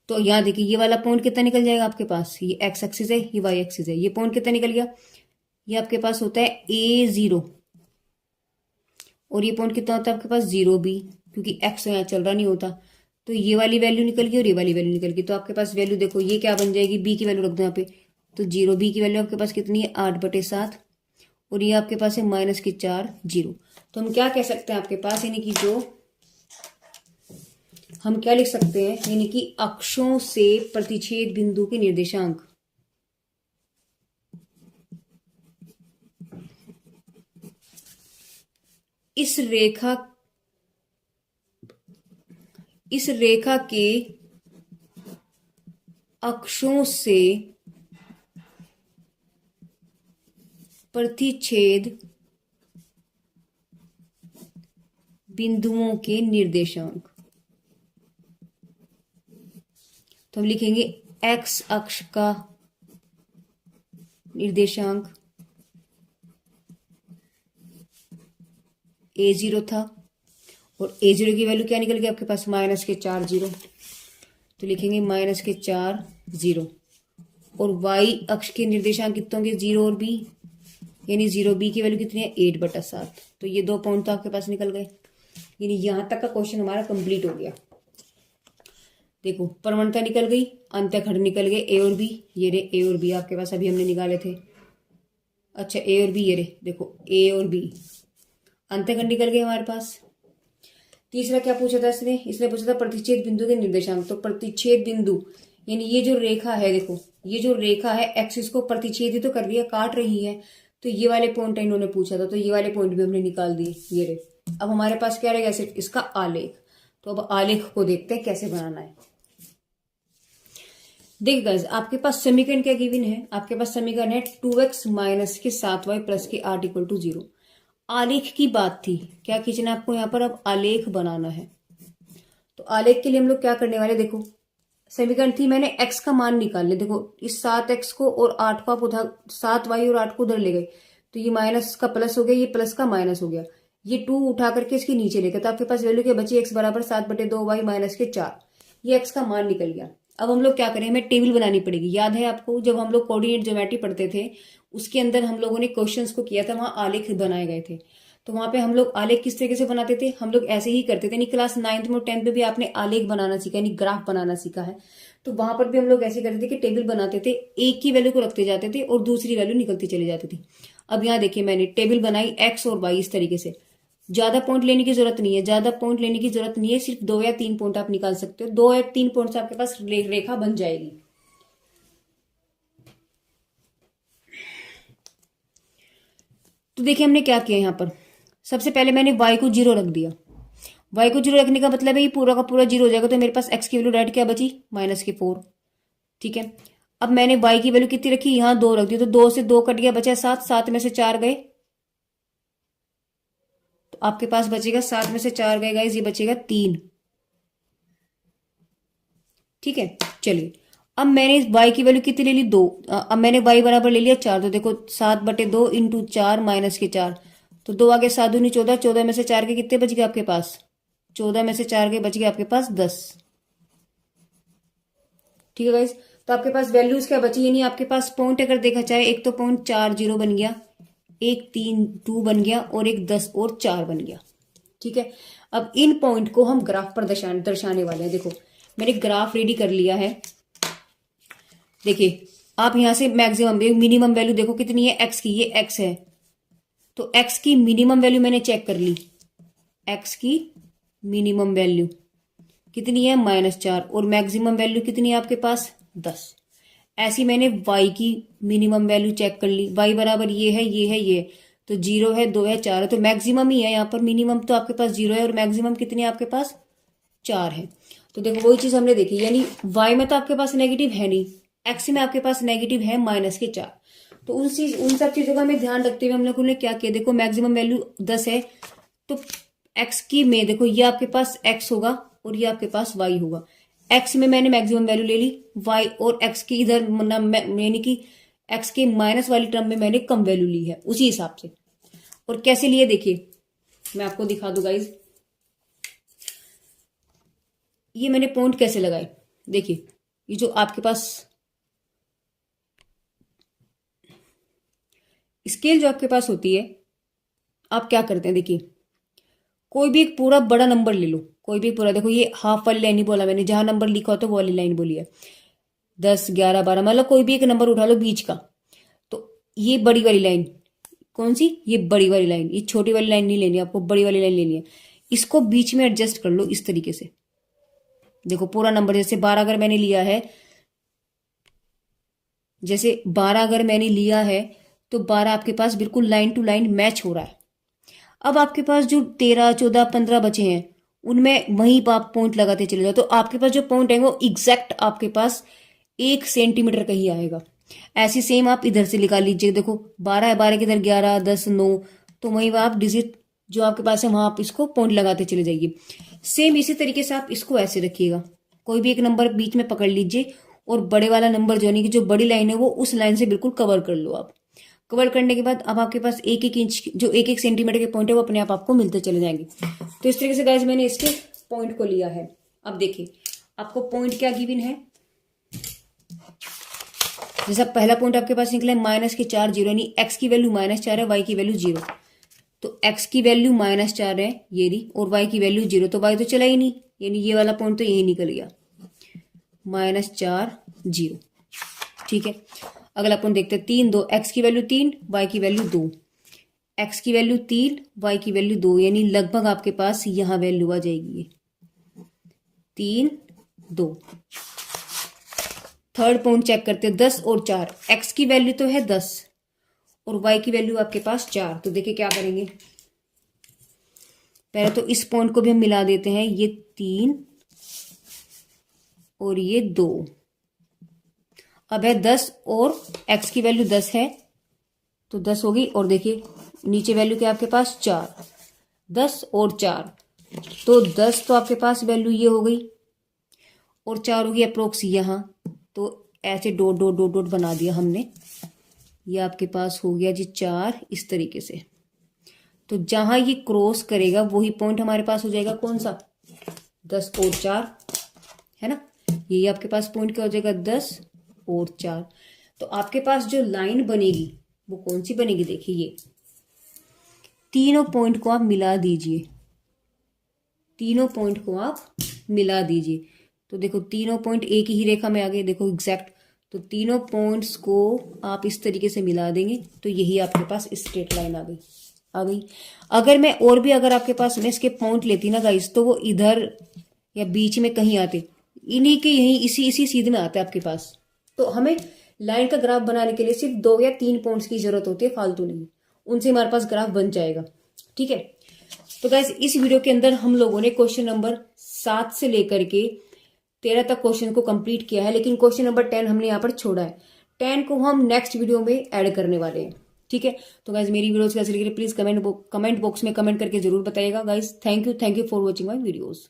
तो यहाँ देखिए ये वाला पॉइंट कितना निकल जाएगा आपके पास, ये x एक्सिस है, ये y एक्सिस है, ये पॉइंट कितना निकल गया, ये आपके पास होता है a0, और ये पॉइंट कितना होता है आपके पास 0b, क्योंकि x यहाँ चल रहा नहीं होता। तो ये वाली वैल्यू निकल गई और ये वाली वैल्यू निकल गई। तो आपके पास वैल्यू देखो ये क्या बन जाएगी, b की वैल्यू रख दो यहाँ पे, तो 0b की वैल्यू आपके पास कितनी है, 8/7, और ये आपके पास है -4 0। तो हम क्या कह सकते हैं आपके पास, यानी कि जो हम क्या लिख सकते हैं, यानी कि अक्षों से प्रतिच्छेद बिंदु के निर्देशांक, इस रेखा इस रेखा के अक्षों से प्रतिच्छेद बिंदुओं के निर्देशांक। तो हम लिखेंगे एक्स अक्ष का निर्देशांक A0 था और A0 की वैल्यू क्या निकल गई आपके पास, -4 0। तो लिखेंगे -4 0 और y अक्ष के निर्देशांक कितने होंगे, 0 और b, यानी 0b की वैल्यू कितनी है, 8/7। तो ये 2 पॉइंट तो आपके पास निकल गए, यानी यहां तक का क्वेश्चन हमारा कंप्लीट हो गया। देखो प्रवणता निकल गई, अंतःखंड निकल गए A और B, ये रे A और B आपके पास अभी हमने निकाले थे। अच्छा A और B ये रे, देखो A और B अंतःखंड निकल गए हमारे पास। तीसरा क्या पूछा था इसने पूछा था प्रतिच्छेद बिंदु के निर्देशांक। तो प्रतिच्छेद बिंदु यानी ये जो रेखा है, देखो ये जो रेखा है एक्सिस को प्रतिच्छेद ही तो कर रही है, काट रही है। तो ये वाले पॉइंट इन्होंने पूछा था, तो ये वाले पॉइंट भी हमने निकाल दिए, ये रे। अब हमारे पास क्या रहेगा, सिर्फ इसका आलेख। तो अब आलेख को देखते हैं कैसे बनाना है। देख गाइस, आपके पास समीकरण क्या गिवन है, आपके पास समीकरण है 2x - 7y + r = 0। आलेख की बात थी, क्या खींचना आपको यहाँ पर, अब आलेख बनाना है। तो आलेख के लिए हम लोग क्या करने वाले, देखो समीकरण थी, मैंने x का मान निकाल लिया। देखो इस 7x को और 8 को आप उधर, 7y और 8 को उधर ले गए, तो ये माइनस का प्लस हो गया, ये प्लस का माइनस हो गया। ये 2 उठा करके इसके नीचे लेकर, तो आपके पास वैल्यू क्या बची, x = 7/2y - 4। ये x का मान निकल गया। अब हम लोग क्या करें, हमें टेबल बनानी पड़ेगी। याद है आपको, जब हम लोग कोऑर्डिनेट ज्योमेट्री पढ़ते थे उसके अंदर हम लोगों ने क्वेश्चंस को किया था, वहां आलेख बनाए गए थे। तो वहां पे हम लोग आलेख किस तरीके से बनाते थे, हम लोग ऐसे ही करते थे। यानी क्लास 9th में और 10th में भी आपने आलेख बनाना सीखा, यानी ग्राफ बनाना सीखा है। तो वहां पर भी हम लोग ऐसे करते थे कि टेबल बनाते थे, एक की वैल्यू को रखते जाते थे और दूसरी वैल्यू निकलती चली जाती थी। अब यहाँ देखिए मैंने टेबल बनाई एक्स और वाई इस तरीके से। ज्यादा पॉइंट लेने की जरूरत नहीं है, ज्यादा पॉइंट लेने की जरूरत नहीं है, सिर्फ 2 या 3 पॉइंट आप निकाल सकते हो। 2 या 3 पॉइंट से आपके पास रेखा बन जाएगी। तो देखिए हमने क्या किया, यहाँ पर सबसे पहले मैंने y को 0 रख दिया। y को 0 रखने का मतलब है ये पूरा का पूरा 0 हो जाएगा। तो मेरे पास x की वैल्यू डायरेक्ट क्या बची, -4। ठीक है, अब मैंने y की वैल्यू कितनी रखी, यहाँ 2 रख दी। तो 2 से 2 कट गया, बचा 7, 7 में से 4 गए, तो आपके पास बचेगा 7 में से 4 गए गाइस, ये बचेगा 3। ठीक है, चलिए अब मैंने इस y की वैल्यू कितनी ले ली, 2। अब मैंने y बराबर ले लिया 4। तो देखो 7/2 × 4 - 4, तो 2 आगे 7 दूनी 14, 14 में से 4 के कितने बच गए आपके पास, 14 में से 4 के बच गए आपके पास 10। ठीक है गाइस, तो आपके पास वैल्यूज क्या बची, यानी आपके पास पॉइंट अगर देखा जाए, एक तो पॉइंट 4 0 बन गया, एक 3 2 बन गया और एक 10 और 4 बन गया। ठीक है, अब इन पॉइंट को हम ग्राफ पर दर्शाने वाले हैं। देखो मैंने ग्राफ रेडी कर लिया है। देखिए आप यहां से मैक्सिमम मिनिमम वैल्यू देखो कितनी है x की, ये x है। तो x की मिनिमम वैल्यू मैंने चेक कर ली, x की मिनिमम वैल्यू कितनी है, -4, और मैक्सिमम वैल्यू कितनी है आपके पास, 10। ऐसी मैंने y की मिनिमम वैल्यू चेक कर ली, y बराबर ये है, ये है, ये, तो 0 है, 2 है, 4 है, तो मैक्सिमम ही है यहाँ पर। मिनिमम तो आपके पास 0 है और मैक्सिमम कितनी है आपके पास, 4 है। तो देखो वही चीज हमने देखी, यानी y में तो आपके पास नेगेटिव है नहीं, x में आपके पास नेगेटिव है -4। तो उन सब चीजों का हमें ध्यान रखते हुए हम लोगों ने क्या किया, देखो मैक्सिमम वैल्यू 10 है, तो x की में देखो ये आपके पास x होगा और ये आपके पास y होगा। x में मैंने मैक्सिमम वैल्यू ले ली, y और x की इधर यानी कि x के माइनस वाली टर्म में मैंने कम वैल्यू ली है, उसी हिसाब से। और कैसे लिए देखिए मैं आपको दिखा दूं गाइज, ये मैंने पॉइंट कैसे लगाए। देखिए ये जो आपके पास स्केल जो आपके पास होती है, आप क्या करते हैं, देखिए कोई भी एक पूरा बड़ा नंबर ले लो, कोई भी पूरा, देखो ये हाफ वाली लाइन ही बोला मैंने, जहां नंबर लिखा हो तो वो वाली लाइन बोली है, 10 11 12, मतलब कोई भी एक नंबर उठा लो बीच का। तो ये बड़ी वाली लाइन कौन सी, ये बड़ी वाली लाइन, ये छोटी वाली लाइन नहीं लेनी आपको, बड़ी वाली लाइन लेनी है। इसको बीच में एडजस्ट कर लो इस तरीके से। देखो पूरा नंबर, जैसे 12 अगर मैंने लिया है, जैसे 12 अगर मैंने लिया है तो 12 आपके पास बिल्कुल लाइन टू लाइन मैच हो रहा है। अब आपके पास जो 13 14 15 बचे हैं, उनमें वहीं पर आप पॉइंट लगाते चले जाओ, तो आपके पास जो पॉइंट आएंगे वो एग्जैक्ट आपके पास 1 सेंटीमीटर का ही आएगा। ऐसी सेम आप इधर से निकाल लीजिए, देखो 12 है, 12 के इधर 11, 10, 9, तो वहीं पर आप डिजिट जो आपके पास है वहां आप इसको पॉइंट लगाते चले जाइए। सेम इसी तरीके से आप इसको ऐसे रखिएगा, कोई भी एक नंबर बीच में पकड़ लीजिए और बड़े वाला नंबर जो यानी कि जो बड़ी लाइन है वो उस लाइन से बिल्कुल कवर कर लो आप। कवर करने के बाद अब आपके पास 1-1 इंच जो 1-1 सेंटीमीटर के पॉइंट है वो अपने आप आपको मिलते चले जाएंगे। तो इस तरीके से गाइस मैंने इसके पॉइंट को लिया है। अब देखिए आपको पॉइंट क्या गिवन है, जैसा पहला पॉइंट आपके पास निकला है -4 0, यानी x की वैल्यू -4 है, y की वैल्यू 0। तो x की वैल्यू -4 है ये रही, और y की वैल्यू 0, तो y तो चला ही नहीं, यानी ये वाला पॉइंट तो यही निकल गया, -4 0। ठीक है, अगला पॉइंट देखते हैं 3 2, x की वैल्यू 3, y की वैल्यू 2, x की वैल्यू 3, y की वैल्यू 2, यानी लगभग आपके पास यहां वैल्यू आ जाएगी ये 3 2। थर्ड पॉइंट चेक करते हैं 10 और 4, x की वैल्यू तो है 10 और y की वैल्यू आपके पास 4। तो देखिए क्या करेंगे, पहले तो इस पॉइंट को भी हम मिला देते हैं, ये 3 और ये 2। अब है 10 और x की वैल्यू 10 है तो 10 होगी, और देखिए नीचे वैल्यू क्या आपके पास 4, 10 और 4, तो 10 तो आपके पास वैल्यू ये हो गई और 4 होगी अप्रोक्स यहाँ, तो ऐसे डॉट डॉट डॉट डॉट बना दिया हमने, ये आपके पास हो गया जी 4 इस तरीके से। तो जहां ये क्रॉस करेगा वही पॉइंट हमारे पास हो जाएगा कौन सा, 10 और 4, है ना। यही आपके पास पॉइंट क्या हो जाएगा 10 और 4। तो आपके पास जो लाइन बनेगी वो कौन सी बनेगी, देखिए ये तीनों पॉइंट को आप मिला दीजिए, तीनों पॉइंट को आप मिला दीजिए। तो देखो तीनों पॉइंट एक ही रेखा में आ गए, देखो एग्जैक्ट, तो तीनों पॉइंट्स को आप इस तरीके से मिला देंगे तो यही आपके पास स्ट्रेट लाइन आ गई। अगर मैं और भी अगर आपके पास मैं इसके पॉइंट लेती ना गाइस, तो वो इधर या बीच में कहीं आते, इन्हीं के यही इसी सीध में आते आपके पास। तो हमें लाइन का ग्राफ बनाने के लिए सिर्फ 2 या 3 पॉइंट्स की जरूरत होती है, फालतू नहीं, उनसे हमारे पास ग्राफ बन जाएगा। ठीक है, तो गाइस इस वीडियो के अंदर हम लोगों ने क्वेश्चन नंबर 7 से लेकर के 13 तक क्वेश्चन को कंप्लीट किया है, लेकिन क्वेश्चन नंबर 10 हमने यहाँ पर छोड़ा है। 10 को हम नेक्स्ट वीडियो में ऐड करने वाले हैं। ठीक है, तो गाइस मेरी वीडियोस कैसी लगी प्लीज कमेंट बॉक्स में कमेंट करके जरूर बताइएगा guys. Thank you for watching my videos.